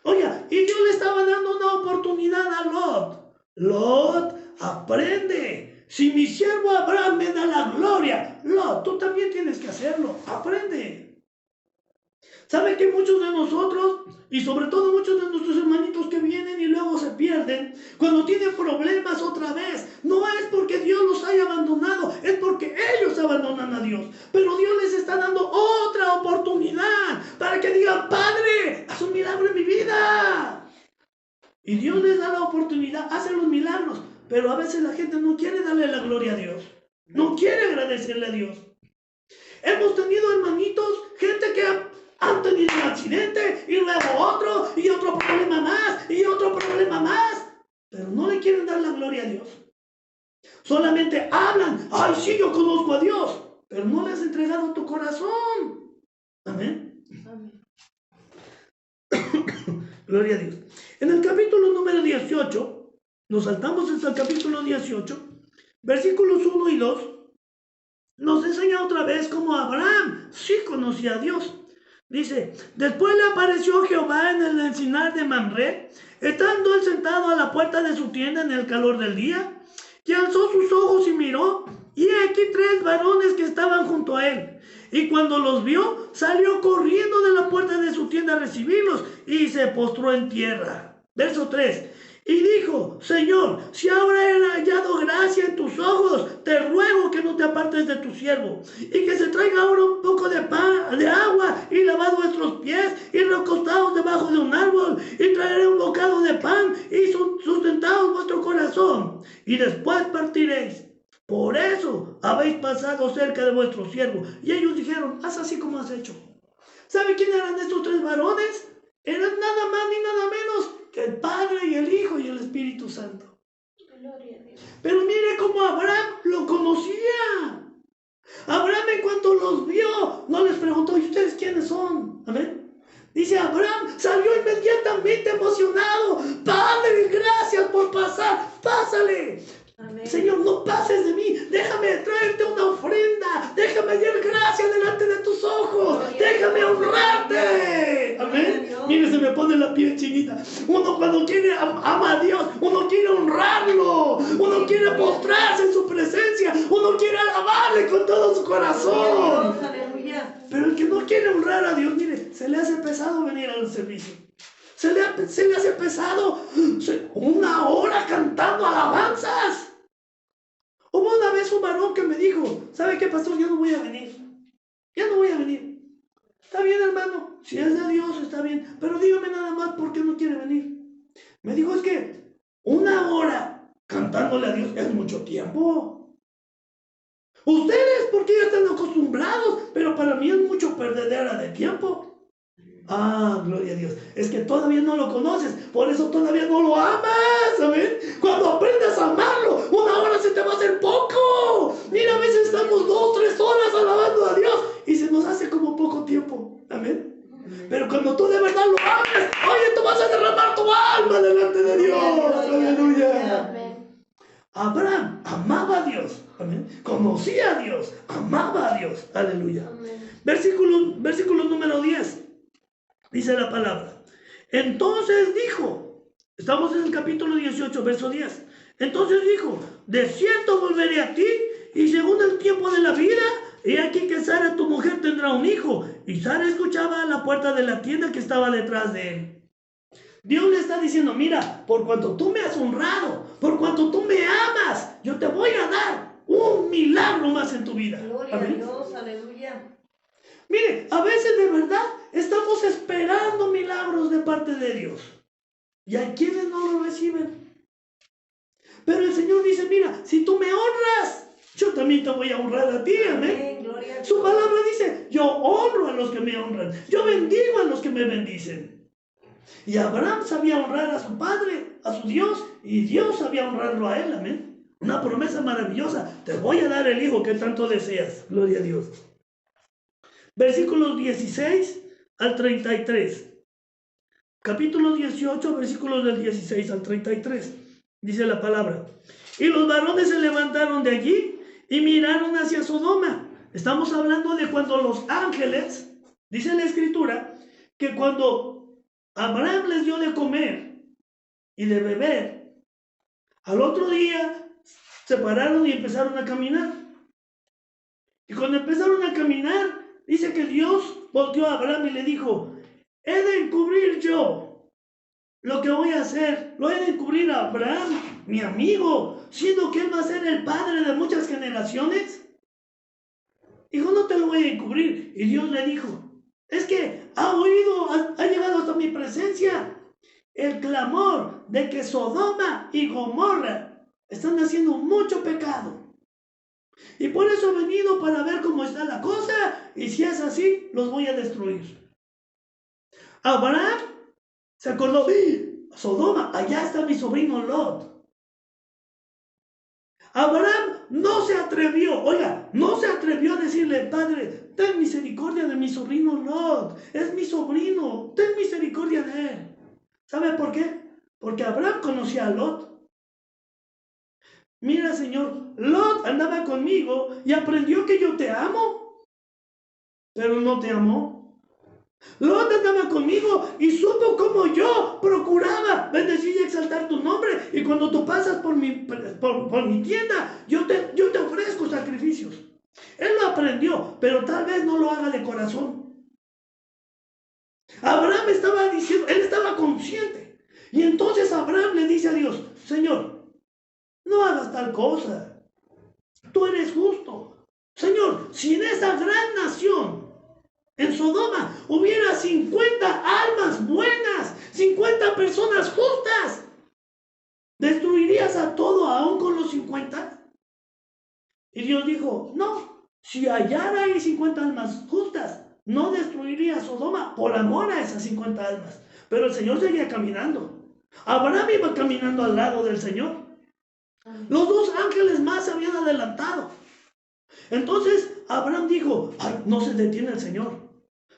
Oiga, y Dios le estaba dando una oportunidad a Lot. Lot, aprende. Si mi siervo Abraham me da la gloria, Lot, tú también tienes que hacerlo. Aprende. ¿Sabe que muchos de nosotros, y sobre todo muchos de nuestros hermanitos que vienen y luego se pierden, cuando tienen problemas otra vez, no es porque Dios los haya abandonado, es porque ellos abandonan a Dios? Pero Dios les está dando otra oportunidad para que digan, Padre, haz un milagro en mi vida. Y Dios les da la oportunidad, hace los milagros, pero a veces la gente no quiere darle la gloria a Dios, no quiere agradecerle a Dios. Hemos tenido hermanitos, gente que han tenido un accidente y luego otro y otro problema más y otro problema más, pero no le quieren dar la gloria a Dios. Solamente hablan, ay sí, yo conozco a Dios, pero no le has entregado tu corazón. Amén. Amén. Gloria a Dios. En el capítulo número 18, nos saltamos hasta el capítulo 18, versículos 1 y 2, nos enseña otra vez cómo Abraham sí conocía a Dios. Dice, después le apareció Jehová en el encinar de Mamre, estando él sentado a la puerta de su tienda en el calor del día, que alzó sus ojos y miró, y aquí 3 varones que estaban junto a él. Y cuando los vio, salió corriendo de la puerta de su tienda a recibirlos, y se postró en tierra. Verso 3. Y dijo, Señor, si ahora he hallado gracia en tus ojos, te ruego que no te apartes de tu siervo, y que se traiga ahora un poco de pan, de agua, y lavad vuestros pies, y recostados debajo de un árbol, y traeré un bocado de pan, y sustentaos vuestro corazón, y después partiréis. Por eso habéis pasado cerca de vuestro siervo. Y ellos dijeron, haz así como has hecho. ¿Sabe quién eran estos 3 varones? Eran nada más ni nada menos que el Padre y el Hijo y el Espíritu Santo. Gloria a Dios. Pero mire cómo Abraham lo conocía. Abraham, en cuanto los vio, no les preguntó, ¿y ustedes quiénes son? Amén. Dice, Abraham salió inmediatamente emocionado. Padre, gracias por pasar. Pásale. Amén. Señor, no pases de mí. Déjame traerte una ofrenda. Déjame dar gracias delante de tus ojos. Déjame honrarte. Amén. Mire, se me pone la piel chinita. Uno cuando quiere ama a Dios, uno quiere honrarlo, uno quiere postrarse en su presencia, uno quiere alabarle con todo su corazón. Pero el que no quiere honrar a Dios, mire, se le hace pesado venir al servicio. Se le hace pesado 1 hora cantando alabanzas. Hubo una vez un varón que me dijo, ¿sabe qué, pastor? Yo no voy a venir. Ya no voy a venir. Está bien, hermano. Si es de Dios, está bien. Pero dígame nada más por qué no quiere venir. Me dijo, es que 1 hora cantándole a Dios es mucho tiempo. Ustedes, porque ya están acostumbrados, pero para mí es mucho perdedera de tiempo. Ah, gloria a Dios. Es que todavía no lo conoces, por eso todavía no lo amas. ¿Saben? Cuando aprendas a amarlo, 1 hora se te va a hacer poco. Mira, a veces estamos 2, 3 horas alabando a Dios y se nos hace como poco tiempo. Amén. Pero cuando tú de verdad lo ames, oye, tú vas a derramar tu alma delante de Dios. Aleluya. Abraham amaba a Dios. Amén. Conocía a Dios, amaba a Dios. Aleluya. Versículo número 10. Dice la palabra. Entonces dijo, estamos en el capítulo 18, verso 10. Entonces dijo, de cierto volveré a ti, y según el tiempo de la vida, he aquí que Sara, tu mujer, tendrá un hijo. Y Sara escuchaba a la puerta de la tienda que estaba detrás de él. Dios le está diciendo, mira, por cuanto tú me has honrado, por cuanto tú me amas, yo te voy a dar un milagro más en tu vida. Gloria a Dios, aleluya. Mire, a veces de verdad estamos esperando milagros de parte de Dios. Y hay quienes no lo reciben. Pero el Señor dice, mira, si tú me honras, yo también te voy a honrar a ti, amén. Gloria a Dios. Su palabra dice, yo honro a los que me honran, yo bendigo a los que me bendicen. Y Abraham sabía honrar a su padre, a su Dios, y Dios sabía honrarlo a él, amén. Una promesa maravillosa, te voy a dar el hijo que tanto deseas, gloria a Dios. Versículos 16 al 33. Capítulo 18, versículos del 16 al 33. Dice la palabra. Y los varones se levantaron de allí y miraron hacia Sodoma. Estamos hablando de cuando los ángeles, dice la escritura, que cuando Abraham les dio de comer y de beber, al otro día se pararon y empezaron a caminar. Y cuando empezaron a caminar, dice que Dios volteó a Abraham y le dijo, he de encubrir yo lo que voy a hacer, lo he de encubrir a Abraham, mi amigo, siendo que él va a ser el padre de muchas generaciones. Dijo, no te lo voy a encubrir. Y Dios le dijo, es que ha llegado hasta mi presencia el clamor de que Sodoma y Gomorra están haciendo mucho pecado. Y por eso he venido para ver cómo está la cosa, y si es así, los voy a destruir. Abraham se acordó, Sodoma, allá está mi sobrino Lot. Abraham no se atrevió a decirle, padre, ten misericordia de mi sobrino Lot, es mi sobrino, ten misericordia de él. ¿Sabe por qué? Porque Abraham conocía a Lot. Mira, Señor, Lot andaba conmigo y aprendió que yo te amo, pero no te amó. Lot andaba conmigo y supo cómo yo procuraba bendecir y exaltar tu nombre. Y cuando tú pasas por mi tienda, yo te ofrezco sacrificios. Él lo aprendió, pero tal vez no lo haga de corazón. Abraham estaba diciendo, él estaba consciente. Y entonces Abraham le dice a Dios, Señor, no hagas tal cosa. Tú eres justo. Señor, si en esa gran nación, en Sodoma, hubiera 50 almas buenas, 50 personas justas, ¿destruirías a todo aún con los 50? Y Dios dijo, no, si hallara ahí 50 almas justas, no destruiría a Sodoma por amor a esas 50 almas. Pero el Señor seguía caminando. Abraham iba caminando al lado del Señor. Los dos ángeles más se habían adelantado. Entonces Abraham dijo, no se detiene el Señor.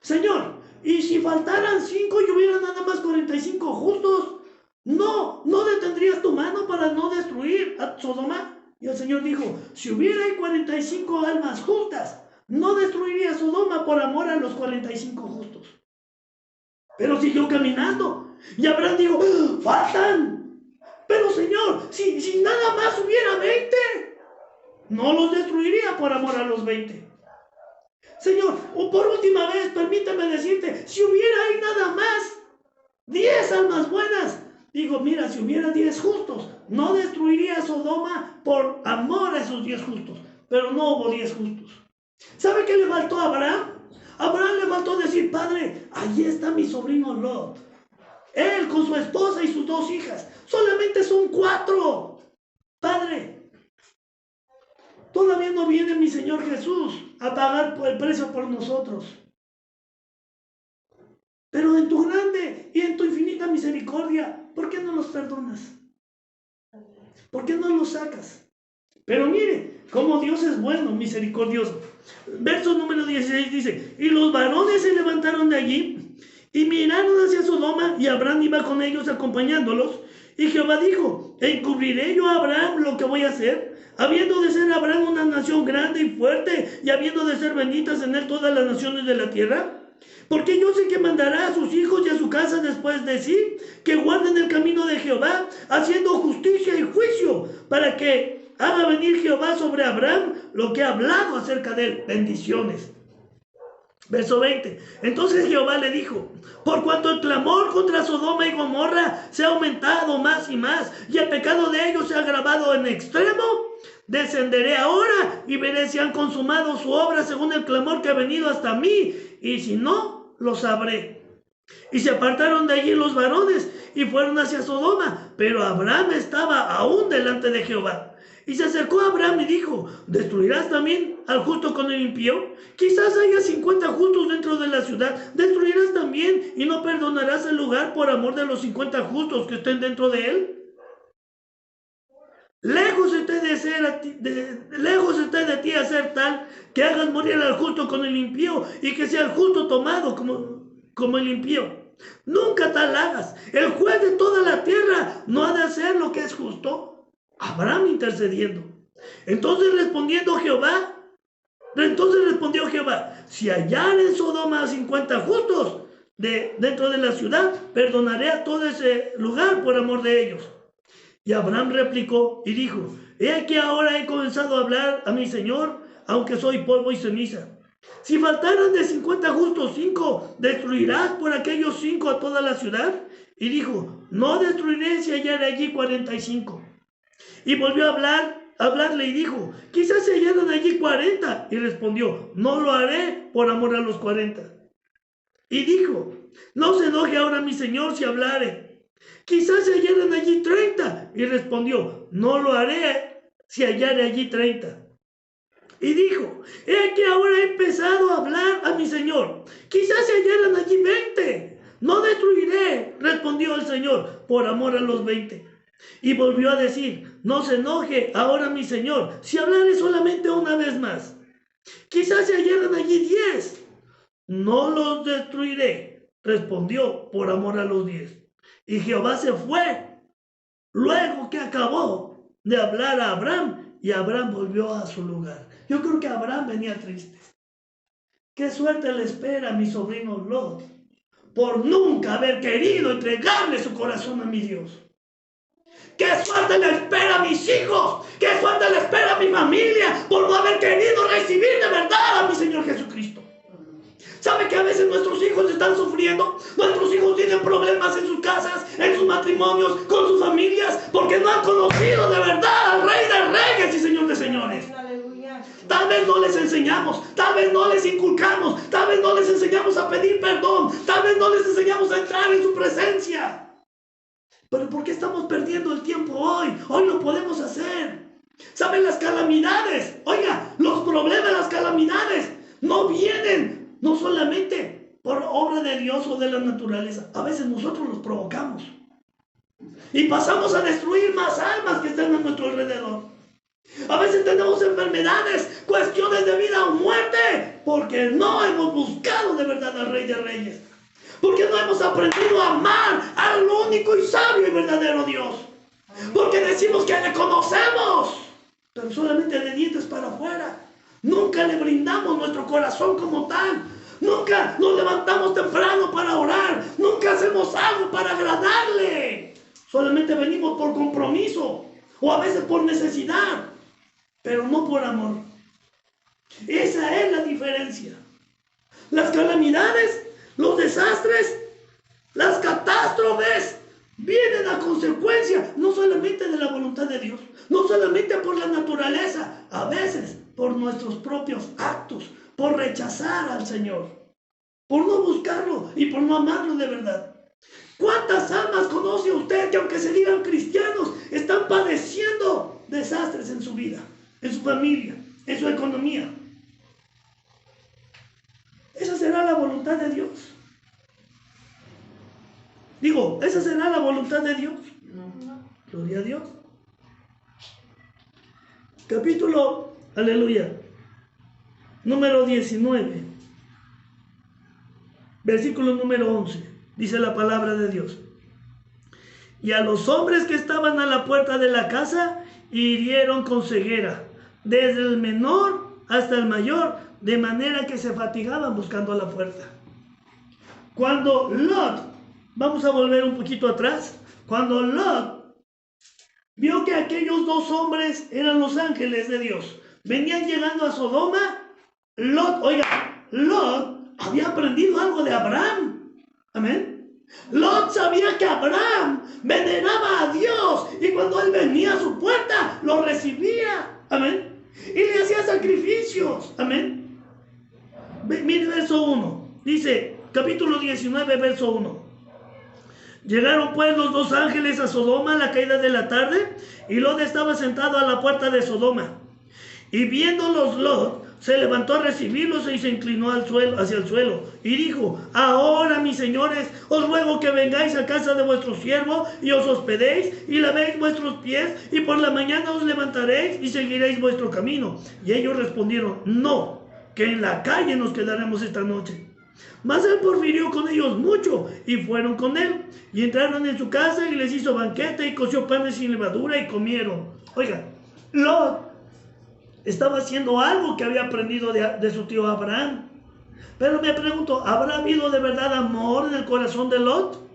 Señor, ¿y si faltaran 5 y hubiera nada más 45 justos? ¿No detendrías tu mano para no destruir a Sodoma? Y el Señor dijo, si hubiera 45 almas justas, no destruiría Sodoma por amor a los 45 justos. Pero siguió caminando. Y Abraham dijo, faltan. Pero Señor, si nada más hubiera 20, no los destruiría por amor a los 20. Señor, por última vez, permítame decirte, si hubiera ahí nada más 10 almas buenas, digo, mira, si hubiera 10 justos, no destruiría Sodoma por amor a esos 10 justos. Pero no hubo 10 justos. ¿Sabe qué le faltó a Abraham? Abraham le faltó decir, padre, allí está mi sobrino Lot. Él con su esposa y sus 2 hijas. Solamente son 4. Padre, todavía no viene mi Señor Jesús a pagar el precio por nosotros. Pero en tu grande y en tu infinita misericordia, ¿por qué no los perdonas? ¿Por qué no los sacas? Pero mire, cómo Dios es bueno, misericordioso. Verso número 16 dice, y los varones se levantaron de allí y miraron hacia Sodoma, y Abraham iba con ellos acompañándolos. Y Jehová dijo, ¿encubriré yo a Abraham lo que voy a hacer? Habiendo de ser Abraham una nación grande y fuerte, y habiendo de ser benditas en él todas las naciones de la tierra. Porque yo sé que mandará a sus hijos y a su casa después de sí, que guarden el camino de Jehová, haciendo justicia y juicio, para que haga venir Jehová sobre Abraham lo que ha hablado acerca de él. Bendiciones. Verso 20. Entonces Jehová le dijo: por cuanto el clamor contra Sodoma y Gomorra se ha aumentado más y más, y el pecado de ellos se ha agravado en extremo, descenderé ahora y veré si han consumado su obra según el clamor que ha venido hasta mí, y si no, lo sabré. Y se apartaron de allí los varones y fueron hacia Sodoma, pero Abraham estaba aún delante de Jehová. Y se acercó a Abraham y dijo: ¿destruirás también al justo con el impío? Quizás haya 50 justos dentro de la ciudad. ¿Destruirás también y no perdonarás el lugar por amor de los 50 justos que estén dentro de él? Lejos esté de ti hacer tal que hagas morir al justo con el impío, y que sea el justo tomado como el impío. Nunca tal hagas. El juez de toda la tierra no ha de hacer lo que es justo. Abraham intercediendo. Entonces respondió Jehová: si hallare en Sodoma 50 justos dentro de la ciudad, perdonaré a todo ese lugar por amor de ellos. Y Abraham replicó y dijo: he aquí ahora he comenzado a hablar a mi Señor, aunque soy polvo y ceniza. Si faltaran de 50 justos 5, ¿destruirás por aquellos 5 a toda la ciudad? Y dijo: no destruiré si hallare allí 45. Y volvió a hablarle y dijo: quizás se hallaran allí 40. Y respondió: no lo haré por amor a los 40. Y dijo: no se enoje ahora mi Señor si hablare. Quizás se hallaran allí 30. Y respondió: no lo haré si hallare allí 30. Y dijo: he que ahora he empezado a hablar a mi Señor. Quizás se hallaran allí 20. No destruiré, respondió el Señor, por amor a los 20. Y volvió a decir: no se enoje ahora mi Señor si hablare solamente una vez más. Quizás se hallaran allí 10. No los destruiré, respondió, por amor a los 10. Y Jehová se fue luego que acabó de hablar a Abraham, y Abraham volvió a su lugar. Yo creo que Abraham venía triste. Qué suerte le espera a mi sobrino Lot por nunca haber querido entregarle su corazón a mi Dios. ¡Qué suerte le espera a mis hijos! ¡Qué suerte le espera a mi familia por no haber querido recibir de verdad a mi Señor Jesucristo! ¿Sabe que a veces nuestros hijos están sufriendo? Nuestros hijos tienen problemas en sus casas, en sus matrimonios, con sus familias, porque no han conocido de verdad al Rey de Reyes y Señor de Señores. Tal vez no les enseñamos, tal vez no les inculcamos, tal vez no les enseñamos a pedir perdón, tal vez no les enseñamos a entrar en su presencia. Pero ¿por qué estamos perdiendo el tiempo hoy? Hoy lo podemos hacer. ¿Saben las calamidades? Oiga, los problemas, las calamidades no vienen no solamente por obra de Dios o de la naturaleza. A veces nosotros los provocamos. Y pasamos a destruir más almas que están a nuestro alrededor. A veces tenemos enfermedades, cuestiones de vida o muerte, porque no hemos buscado de verdad al Rey de Reyes. Porque no hemos aprendido a amar al único y sabio y verdadero Dios. Porque decimos que le conocemos, pero solamente de dientes para afuera. Nunca le brindamos nuestro corazón como tal. Nunca nos levantamos temprano para orar. Nunca hacemos algo para agradarle. Solamente venimos por compromiso o a veces por necesidad, pero no por amor. Esa es la diferencia. Las calamidades, los desastres, las catástrofes vienen a consecuencia no solamente de la voluntad de Dios, no solamente por la naturaleza, a veces por nuestros propios actos, por rechazar al Señor, por no buscarlo y por no amarlo de verdad. ¿Cuántas almas conoce usted que, aunque se digan cristianos, están padeciendo desastres en su vida, en su familia, en su economía? ¿Esa será la voluntad de Dios? Digo, ¿esa será la voluntad de Dios? No. Gloria a Dios. Capítulo, aleluya, número 19, versículo número 11, dice la palabra de Dios: y a los hombres que estaban a la puerta de la casa hirieron con ceguera, desde el menor hasta el mayor, de manera que se fatigaban buscando la puerta. Cuando Lot, vamos a volver un poquito atrás, cuando Lot vio que aquellos dos hombres eran los ángeles de Dios, venían llegando a Sodoma, Lot había aprendido algo de Abraham. Amén. Lot sabía que Abraham veneraba a Dios y cuando él venía a su puerta, lo recibía. Amén. Y le hacía sacrificios. Amén. Mire verso 1. Dice, capítulo 19, verso 1. Llegaron pues los dos ángeles a Sodoma a la caída de la tarde, y Lot estaba sentado a la puerta de Sodoma. Y viéndolos Lot, se levantó a recibirlos y se inclinó hacia el suelo. Y dijo, ahora mis señores, os ruego que vengáis a casa de vuestro siervo y os hospedéis y lavéis vuestros pies, y por la mañana os levantaréis y seguiréis vuestro camino. Y ellos respondieron, no, que en la calle nos quedaremos esta noche. Mas él porfirió con ellos mucho, y fueron con él, y entraron en su casa, y les hizo banquete, y coció panes sin levadura, y comieron. Oiga, Lot estaba haciendo algo que había aprendido de su tío Abraham. Pero me pregunto, ¿habrá habido de verdad amor en el corazón de Lot?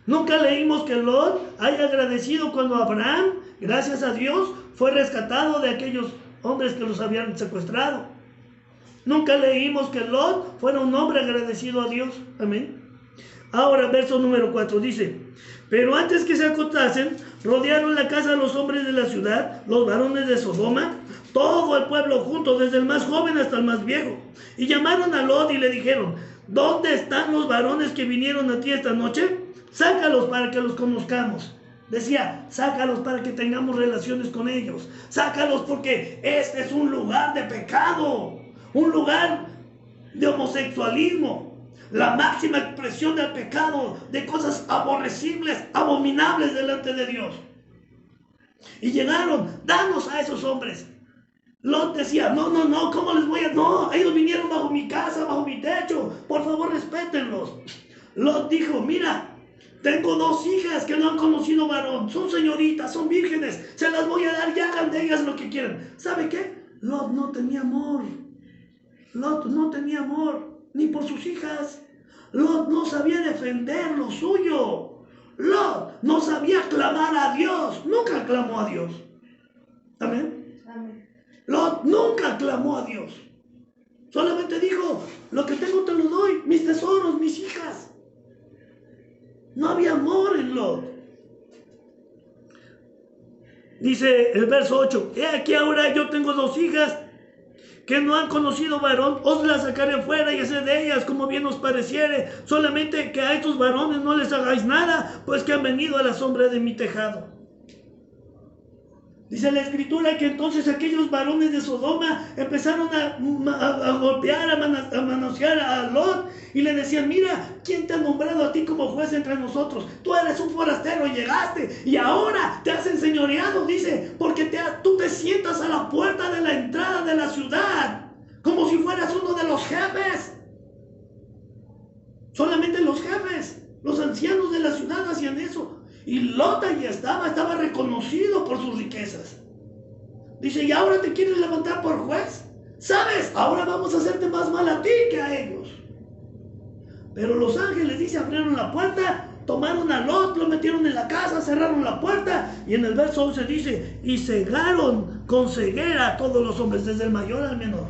Nunca leímos que Lot haya agradecido cuando Abraham, gracias a Dios, fue rescatado de aquellos hombres que los habían secuestrado. Nunca leímos que Lot fuera un hombre agradecido a Dios. Amén. Ahora, verso número 4 dice, pero antes que se acostasen, rodearon la casa los hombres de la ciudad, los varones de Sodoma, todo el pueblo junto, desde el más joven hasta el más viejo. Y llamaron a Lot y le dijeron, ¿dónde están los varones que vinieron a ti esta noche? Sácalos para que los conozcamos. Decía, sácalos para que tengamos relaciones con ellos. Sácalos porque este es un lugar de pecado, un lugar de homosexualismo, la máxima expresión del pecado, de cosas aborrecibles, abominables delante de Dios. Y llegaron, danos a esos hombres. Lot decía, no, ¿cómo les voy a...? No, ellos vinieron bajo mi casa, bajo mi techo, por favor respétenlos. Lot dijo, mira, tengo dos hijas que no han conocido varón, son señoritas, son vírgenes, se las voy a dar y hagan de ellas lo que quieran. ¿Sabe qué? Lot no tenía amor. Lot no tenía amor, ni por sus hijas. Lot no sabía defender lo suyo. Lot no sabía clamar a Dios, nunca clamó a Dios. Amén. Amén. Lot nunca clamó a Dios. Solamente dijo, lo que tengo te lo doy, mis tesoros, mis hijas. No había amor en Lot. Dice el verso 8, he aquí ahora yo tengo dos hijas que no han conocido varón, os las sacaré fuera y haced de ellas como bien os pareciere, solamente que a estos varones no les hagáis nada, pues que han venido a la sombra de mi tejado. Dice la escritura que entonces aquellos varones de Sodoma empezaron a golpear, a manosear a Lot y le decían, mira, ¿quién te ha nombrado a ti como juez entre nosotros? Tú eres un forastero, llegaste y ahora te has enseñoreado, dice, porque tú te sientas a la puerta de la entrada de la ciudad, como si fueras uno de los jefes. Solamente los jefes, los ancianos de la ciudad hacían eso. Y Lot allí estaba reconocido por sus riquezas. Dice, ¿y ahora te quieres levantar por juez? ¿Sabes? Ahora vamos a hacerte más mal a ti que a ellos. Pero los ángeles, dice, abrieron la puerta, tomaron a Lot, lo metieron en la casa, cerraron la puerta. Y en el verso 11 dice, y cegaron con ceguera a todos los hombres, desde el mayor al menor.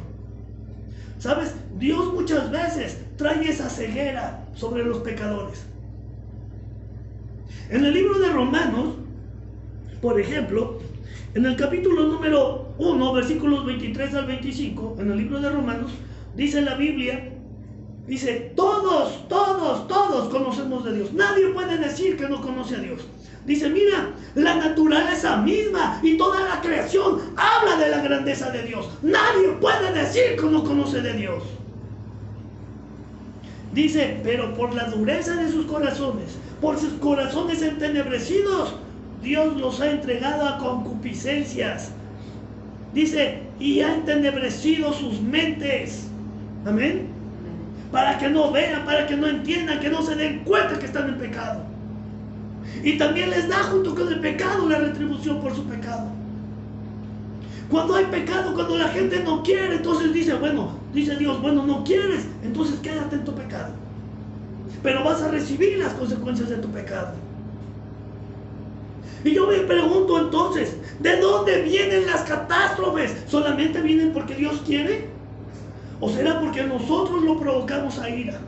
¿Sabes? Dios muchas veces trae esa ceguera sobre los pecadores. En el libro de Romanos, por ejemplo, en el capítulo número 1, versículos 23 al 25, en el libro de Romanos, dice la Biblia, dice, todos conocemos de Dios. Nadie puede decir que no conoce a Dios. Dice, mira, la naturaleza misma y toda la creación habla de la grandeza de Dios. Nadie puede decir que no conoce de Dios. Dice, pero por la dureza de sus corazones, por sus corazones entenebrecidos, Dios los ha entregado a concupiscencias. Dice, y ha entenebrecido sus mentes. Amén. Para que no vean, para que no entiendan, que no se den cuenta que están en pecado. Y también les da junto con el pecado la retribución por su pecado. Cuando hay pecado, cuando la gente no quiere, entonces dice Dios, bueno, no quieres, entonces quédate en tu pecado. pero vas a recibir las consecuencias de tu pecado. Y yo me pregunto entonces, ¿de dónde vienen las catástrofes? ¿Solamente vienen porque Dios quiere? ¿O será porque nosotros lo provocamos a ira?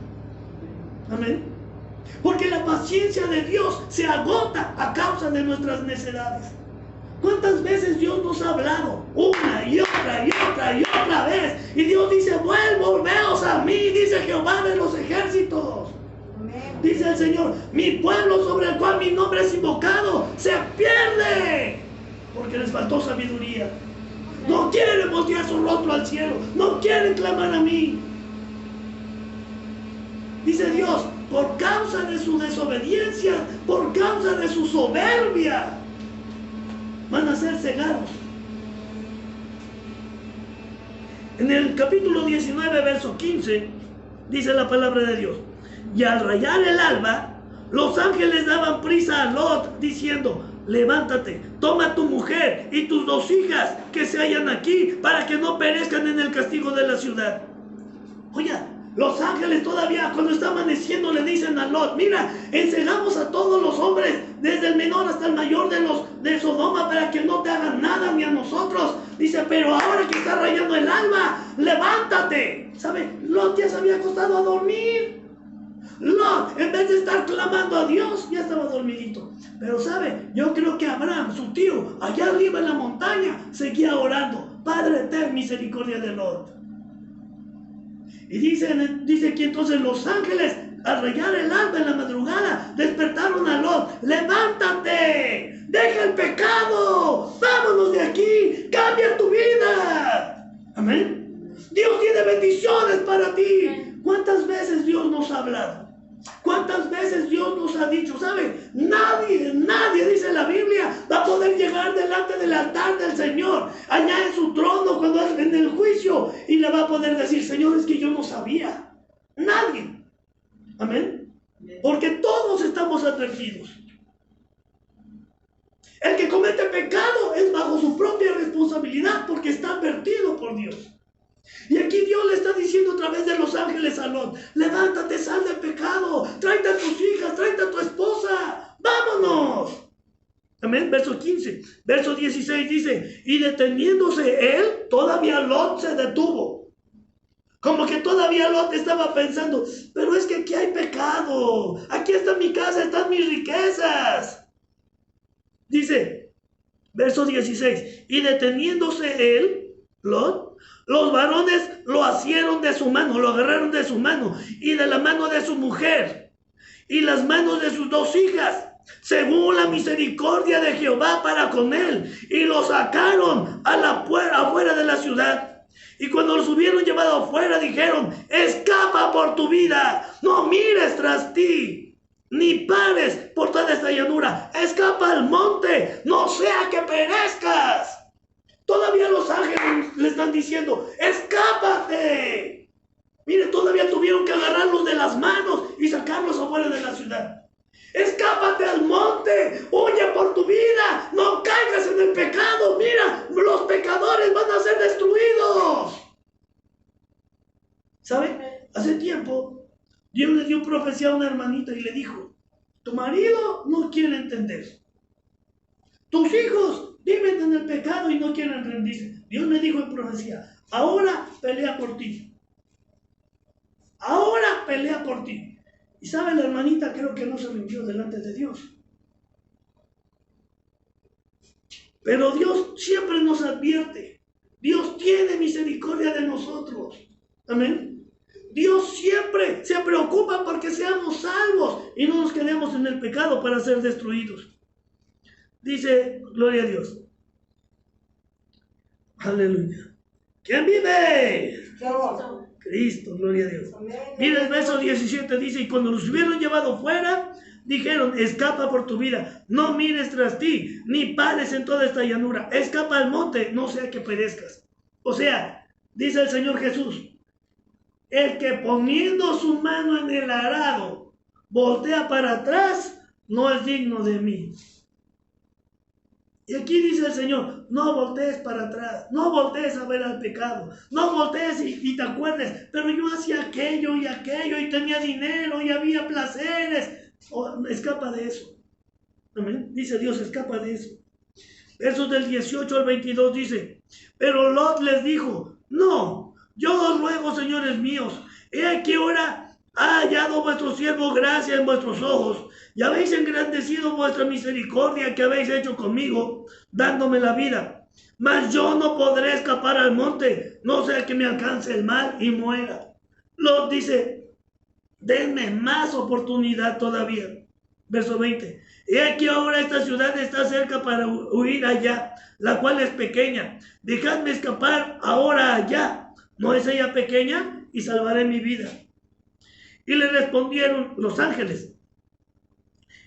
Amén. Porque la paciencia de Dios se agota a causa de nuestras necedades. ¿Cuántas veces Dios nos ha hablado? Una y otra y otra y otra vez. Y Dios dice, volveos a mí, dice Jehová de los ejércitos. Dice el Señor, mi pueblo sobre el cual mi nombre es invocado se pierde porque les faltó sabiduría. No quieren voltear su rostro al cielo, no quieren clamar a mí. Dice Dios, por causa de su desobediencia, por causa de su soberbia, van a ser cegados. En el capítulo 19, verso 15, dice la palabra de Dios: y al rayar el alba, los ángeles daban prisa a Lot, diciendo: levántate, toma a tu mujer y tus 2 hijas que se hallan aquí, para que no perezcan en el castigo de la ciudad. Oye, los ángeles todavía cuando está amaneciendo le dicen a Lot: mira, encerramos a todos los hombres, desde el menor hasta el mayor de Sodoma, para que no te hagan nada ni a nosotros. Dice, pero ahora que está rayando el alba, levántate. ¿Sabe? Lot ya se había acostado a dormir. Lot, en vez de estar clamando a Dios, ya estaba dormidito. Pero sabe, yo creo que Abraham, su tío, allá arriba en la montaña, seguía orando: Padre, ten misericordia de Lot. Y dice que entonces los ángeles, al rayar el alba en la madrugada, despertaron a Lot: levántate, deja el pecado, vámonos de aquí, cambia tu vida. Amén. Dios tiene bendiciones para ti. ¿Cuántas veces Dios nos ha hablado? ¿Cuántas veces Dios nos ha dicho? ¿Sabe? Nadie, dice la Biblia, va a poder llegar delante del altar del Señor, allá en su trono, cuando en el juicio, y le va a poder decir: Señor, es que yo no sabía. Nadie. Amén. Porque todos estamos advertidos. El que comete pecado es bajo su propia responsabilidad, porque está advertido por Dios. Y aquí Dios le está diciendo a través de los ángeles a Lot: levántate, sal del pecado, tráete a tus hijas, tráete a tu esposa, vámonos. Amén. Verso 15. Verso 16 dice: y deteniéndose él, todavía Lot se detuvo. Como que todavía Lot estaba pensando: pero es que aquí hay pecado, aquí está mi casa, están mis riquezas. Dice, verso 16: y deteniéndose él, Lot, los varones lo asieron de su mano, lo agarraron de su mano y de la mano de su mujer y las manos de sus 2 hijas, según la misericordia de Jehová para con él, y lo sacaron afuera de la ciudad. Y cuando los hubieron llevado afuera, dijeron: escapa por tu vida, no mires tras ti, ni pares por toda esta llanura, escapa al monte, no sea que perezcas. Todavía los ángeles le están diciendo: escápate. Mire, todavía tuvieron que agarrarlos de las manos y sacarlos afuera de la ciudad. Escápate al monte, huye por tu vida, no caigas en el pecado. Mira, los pecadores van a ser destruidos. ¿Sabe? Hace tiempo Dios le dio profecía a una hermanita y le dijo: tu marido no quiere entender, tus hijos viven en el pecado y no quieren rendirse. Dios me dijo en profecía: ahora pelea por ti. Ahora pelea por ti. Y sabe, la hermanita creo que no se rindió delante de Dios. Pero Dios siempre nos advierte. Dios tiene misericordia de nosotros. Amén. Dios siempre se preocupa porque seamos salvos y no nos quedemos en el pecado para ser destruidos. Dice, gloria a Dios. Aleluya. ¿Quién vive? Cristo, gloria a Dios. Mira el verso 17, dice: y cuando los hubieron llevado fuera, dijeron: escapa por tu vida, no mires tras ti, ni pares en toda esta llanura, escapa al monte, no sea que perezcas. O sea, dice el Señor Jesús: el que poniendo su mano en el arado voltea para atrás, no es digno de mí. Y aquí dice el Señor, no voltees para atrás, no voltees a ver al pecado, no voltees y te acuerdes, pero yo hacía aquello y tenía dinero y había placeres. Escapa de eso. Amén. Dice Dios, escapa de eso. Versos del 18 al 22 dice, pero Lot les dijo, no, yo os ruego, señores míos, he aquí ahora ha hallado vuestro siervo gracia en vuestros ojos, y habéis engrandecido vuestra misericordia que habéis hecho conmigo, dándome la vida. Mas yo no podré escapar al monte, no sea que me alcance el mal y muera. Lot dice, denme más oportunidad todavía. Verso 20. He aquí ahora esta ciudad está cerca para huir allá, la cual es pequeña. Dejadme escapar ahora allá. ¿No es ella pequeña? Y salvaré mi vida. Y le respondieron los ángeles,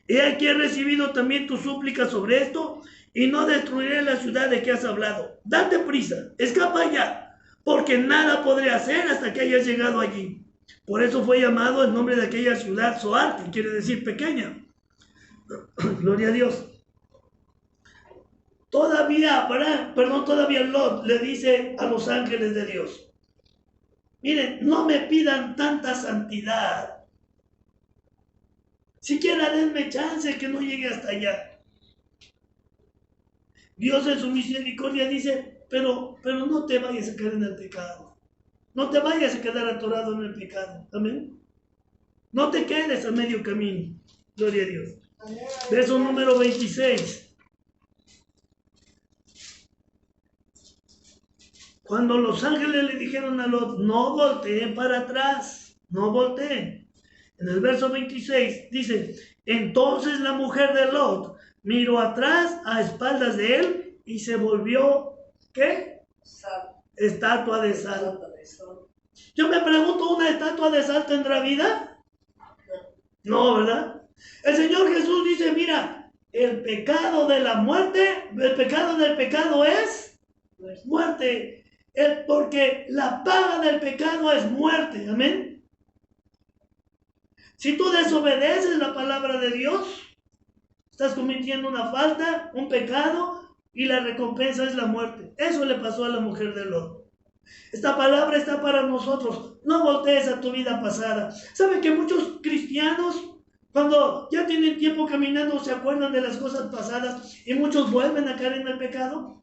he aquí he recibido también tu súplica sobre esto, y no destruiré la ciudad de que has hablado. Date prisa, escapa ya, porque nada podré hacer hasta que hayas llegado allí. Por eso fue llamado el nombre de aquella ciudad Zoar, que quiere decir pequeña. Gloria a Dios. Todavía Lot le dice a los ángeles de Dios, miren, no me pidan tanta santidad. Siquiera denme chance que no llegue hasta allá. Dios en su misericordia dice, pero no te vayas a caer en el pecado. No te vayas a quedar atorado en el pecado. Amén. No te quedes a medio camino. Gloria a Dios. Verso número 26. Cuando los ángeles le dijeron a Lot, no volteen para atrás, no volteen. En el verso 26 dice, entonces la mujer de Lot miró atrás a espaldas de él y se volvió, ¿qué? Sal. Estatua de sal. Yo me pregunto, ¿una estatua de sal tendrá vida? No, ¿verdad? El Señor Jesús dice, mira, el pecado de la muerte, el pecado del pecado es muerte. Porque la paga del pecado es muerte. Amén. Si tú desobedeces la palabra de Dios, estás cometiendo una falta, un pecado, y la recompensa es la muerte. Eso le pasó a la mujer de Lot. Esta palabra está para nosotros. No voltees a tu vida pasada. ¿Sabe que muchos cristianos, cuando ya tienen tiempo caminando, se acuerdan de las cosas pasadas y muchos vuelven a caer en el pecado?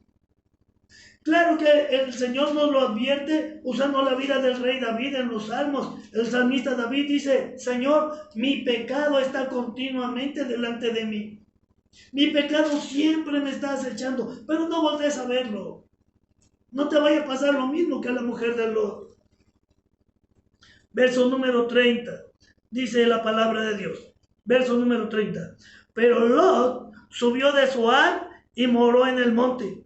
Claro que el Señor nos lo advierte usando la vida del rey David en los salmos. El salmista David dice, Señor, mi pecado está continuamente delante de mí. Mi pecado siempre me está acechando, pero no voltees a verlo. No te vaya a pasar lo mismo que a la mujer de Lot. Verso número 30, dice la palabra de Dios. Verso número 30. Pero Lot subió de Zoar y moró en el monte,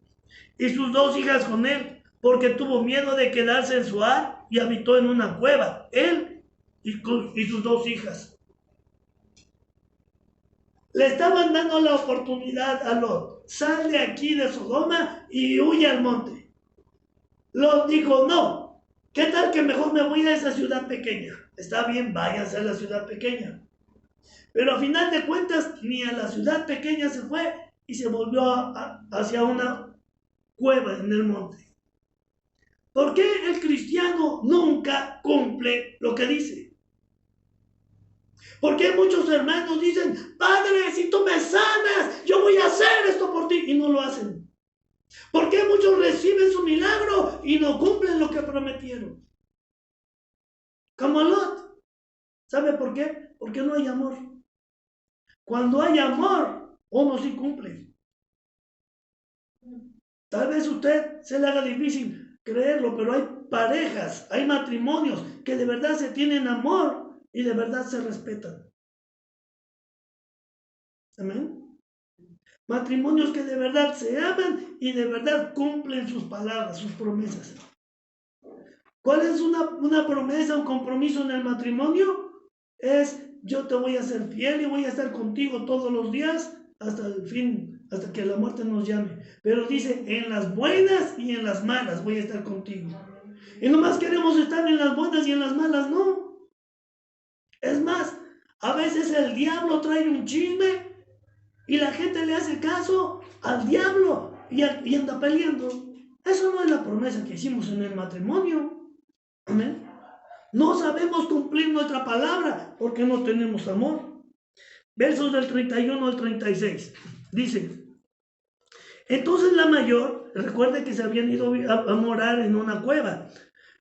y sus dos hijas con él, porque tuvo miedo de quedarse en Zoar y habitó en una cueva, él y sus dos hijas. Le estaban dando la oportunidad a Lot, sal de aquí de Sodoma y huye al monte. Lot dijo, no, ¿qué tal que mejor me voy a esa ciudad pequeña? Está bien, váyanse a la ciudad pequeña. Pero a final de cuentas, ni a la ciudad pequeña se fue y se volvió hacia una cueva en el monte. ¿Por qué el cristiano nunca cumple lo que dice? ¿Por qué muchos hermanos dicen, Padre, si tú me sanas, yo voy a hacer esto por ti? Y no lo hacen. ¿Por qué muchos reciben su milagro y no cumplen lo que prometieron? Como Lot. ¿Sabe por qué? Porque no hay amor. Cuando hay amor, uno sí cumple. Tal vez usted se le haga difícil creerlo, pero hay parejas, hay matrimonios que de verdad se tienen amor y de verdad se respetan. Amén. Matrimonios que de verdad se aman y de verdad cumplen sus palabras, sus promesas. ¿Cuál es una promesa, un compromiso en el matrimonio? Es, yo te voy a ser fiel y voy a estar contigo todos los días hasta el fin, hasta que la muerte nos llame. Pero dice, en las buenas y en las malas voy a estar contigo. Y nomás queremos estar en las buenas y en las malas, no. Es más, a veces el diablo trae un chisme y la gente le hace caso al diablo y anda peleando. Eso no es la promesa que hicimos en el matrimonio. Amén. No sabemos cumplir nuestra palabra porque no tenemos amor. Versos del 31 al 36. Dice: entonces la mayor, recuerde que se habían ido a morar en una cueva.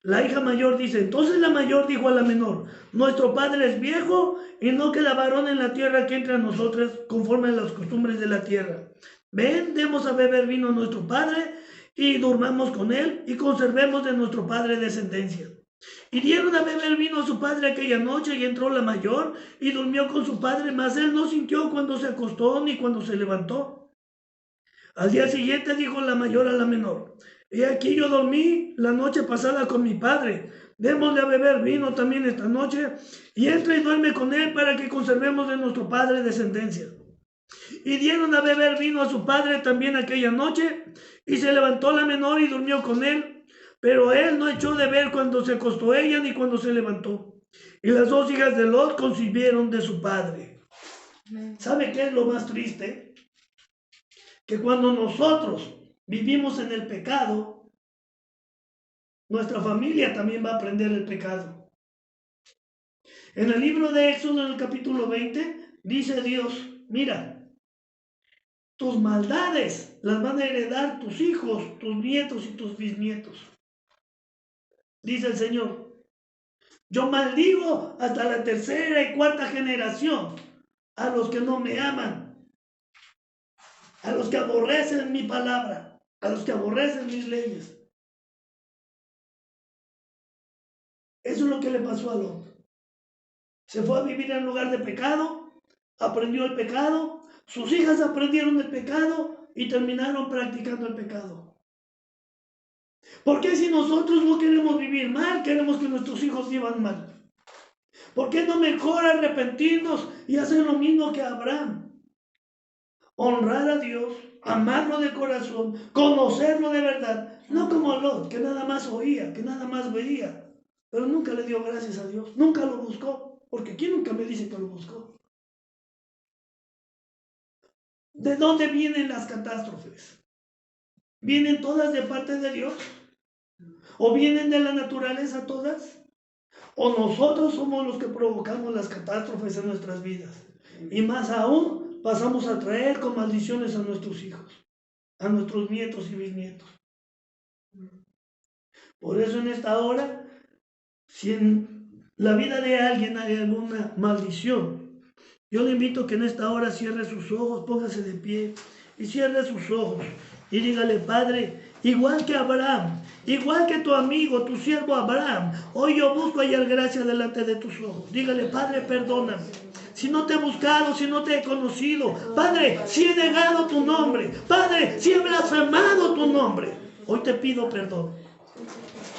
La hija mayor dice: entonces la mayor dijo a la menor: nuestro padre es viejo y no queda varón en la tierra que entre a nosotros conforme a las costumbres de la tierra. Ven, demos a beber vino a nuestro padre y durmamos con él y conservemos de nuestro padre descendencia. Y dieron a beber vino a su padre aquella noche, y entró la mayor y durmió con su padre, mas él no sintió cuando se acostó ni cuando se levantó. Al día siguiente dijo la mayor a la menor: he aquí yo dormí la noche pasada con mi padre, démosle a beber vino también esta noche, y entra y duerme con él para que conservemos de nuestro padre descendencia. Y dieron a beber vino a su padre también aquella noche, y se levantó la menor y durmió con él, pero él no echó de ver cuando se acostó ella ni cuando se levantó. Y las dos hijas de Lot concibieron de su padre. ¿Sabe qué es lo más triste? Que cuando nosotros vivimos en el pecado, nuestra familia también va a aprender el pecado. En el libro de Éxodo, en el capítulo 20, dice Dios: mira, tus maldades las van a heredar tus hijos, tus nietos y tus bisnietos. Dice el Señor: yo maldigo hasta la tercera y cuarta generación a los que no me aman, a los que aborrecen mi palabra, a los que aborrecen mis leyes. Eso es lo que le pasó a Lot. Se fue a vivir en lugar de pecado, aprendió el pecado, sus hijas aprendieron el pecado y terminaron practicando el pecado. ¿Por qué si nosotros no queremos vivir mal, queremos que nuestros hijos vivan mal? ¿Por qué no mejor arrepentirnos y hacer lo mismo que Abraham? Honrar a Dios, amarlo de corazón, conocerlo de verdad, no como Lot, que nada más oía, que nada más veía, pero nunca le dio gracias a Dios, nunca lo buscó, porque ¿quién nunca me dice que lo buscó? ¿De dónde vienen las catástrofes? ¿Vienen todas de parte de Dios? ¿O vienen de la naturaleza todas? ¿O nosotros somos los que provocamos las catástrofes en nuestras vidas? Y más aún, pasamos a traer con maldiciones a nuestros hijos, a nuestros nietos y bisnietos. Por eso en esta hora, si en la vida de alguien hay alguna maldición, yo le invito que en esta hora cierre sus ojos, póngase de pie y cierre sus ojos y dígale: Padre, igual que Abraham, igual que tu amigo, tu siervo Abraham, hoy yo busco hallar gracia delante de tus ojos. Dígale: Padre, perdóname. Si no te he buscado, si no te he conocido, Padre, si he negado tu nombre, Padre, si he blasfemado tu nombre, hoy te pido perdón.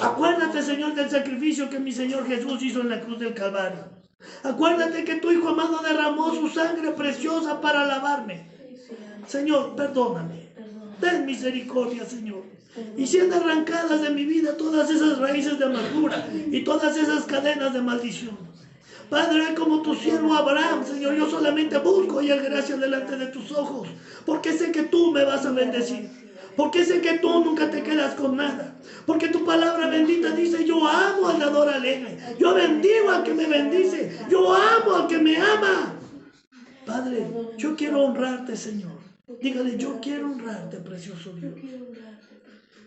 Acuérdate, Señor, del sacrificio que mi Señor Jesús hizo en la cruz del Calvario. Acuérdate que tu Hijo amado derramó su sangre preciosa para lavarme. Señor, perdóname. Ten misericordia, Señor. Y sean arrancadas de mi vida todas esas raíces de amargura y todas esas cadenas de maldición. Padre, como tu siervo Abraham, Señor, yo solamente busco hallar gracia delante de tus ojos, porque sé que tú me vas a bendecir, porque sé que tú nunca te quedas con nada, porque tu palabra bendita dice: yo amo al dador alegre, yo bendigo al que me bendice, yo amo al que me ama. Padre, yo quiero honrarte, Señor. Dígale: yo quiero honrarte, precioso Dios.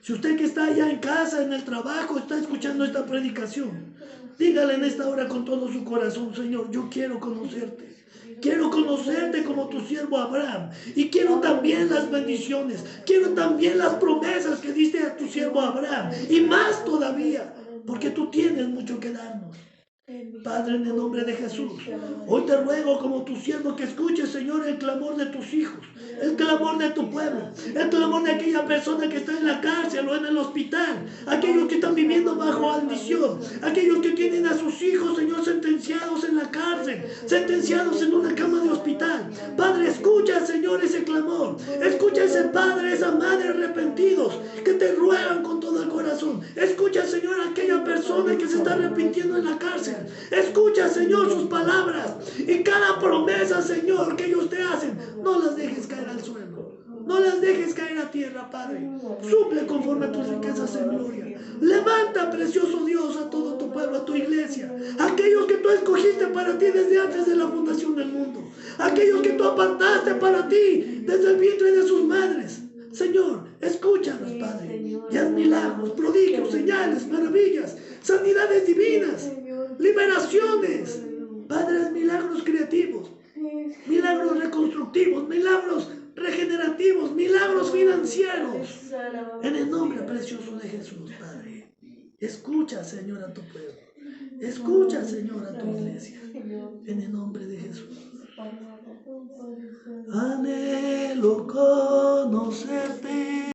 Si usted que está allá en casa, en el trabajo, está escuchando esta predicación, dígale en esta hora con todo su corazón: Señor, yo quiero conocerte. Quiero conocerte como tu siervo Abraham. Y quiero también las bendiciones. Quiero también las promesas que diste a tu siervo Abraham. Y más todavía, porque tú tienes mucho que darnos. Padre, en el nombre de Jesús, hoy te ruego como tu siervo que escuches, Señor, el clamor de tus hijos, el clamor de tu pueblo, el clamor de aquella persona que está en la cárcel o en el hospital, aquellos que están viviendo bajo maldición, aquellos que tienen a sus hijos, Señor, sentenciados en la cárcel, sentenciados en una cama de hospital. Padre, escucha, Señor, ese clamor, escucha ese padre, esa madre arrepentidos que te ruegan con todo el corazón. Escucha, Señor, a aquella persona que se está arrepintiendo en la cárcel. Escucha, Señor, sus palabras y cada promesa, Señor, que ellos te hacen, no las dejes caer al suelo. No las dejes caer a tierra, Padre. Suple conforme a tus riquezas en gloria. Levanta, precioso Dios, a todo tu pueblo, a tu iglesia. Aquellos que tú escogiste para ti desde antes de la fundación del mundo. Aquellos que tú apartaste para ti desde el vientre de sus madres. Señor, escúchanos, Padre. Y haz milagros, prodigios, señales, maravillas, sanidades divinas, liberaciones. Padre, haz milagros creativos, milagros reconstructivos, milagros regenerativos, milagros financieros. En el nombre precioso de Jesús, Padre. Escucha, Señor, a tu pueblo. Escucha, Señor, a tu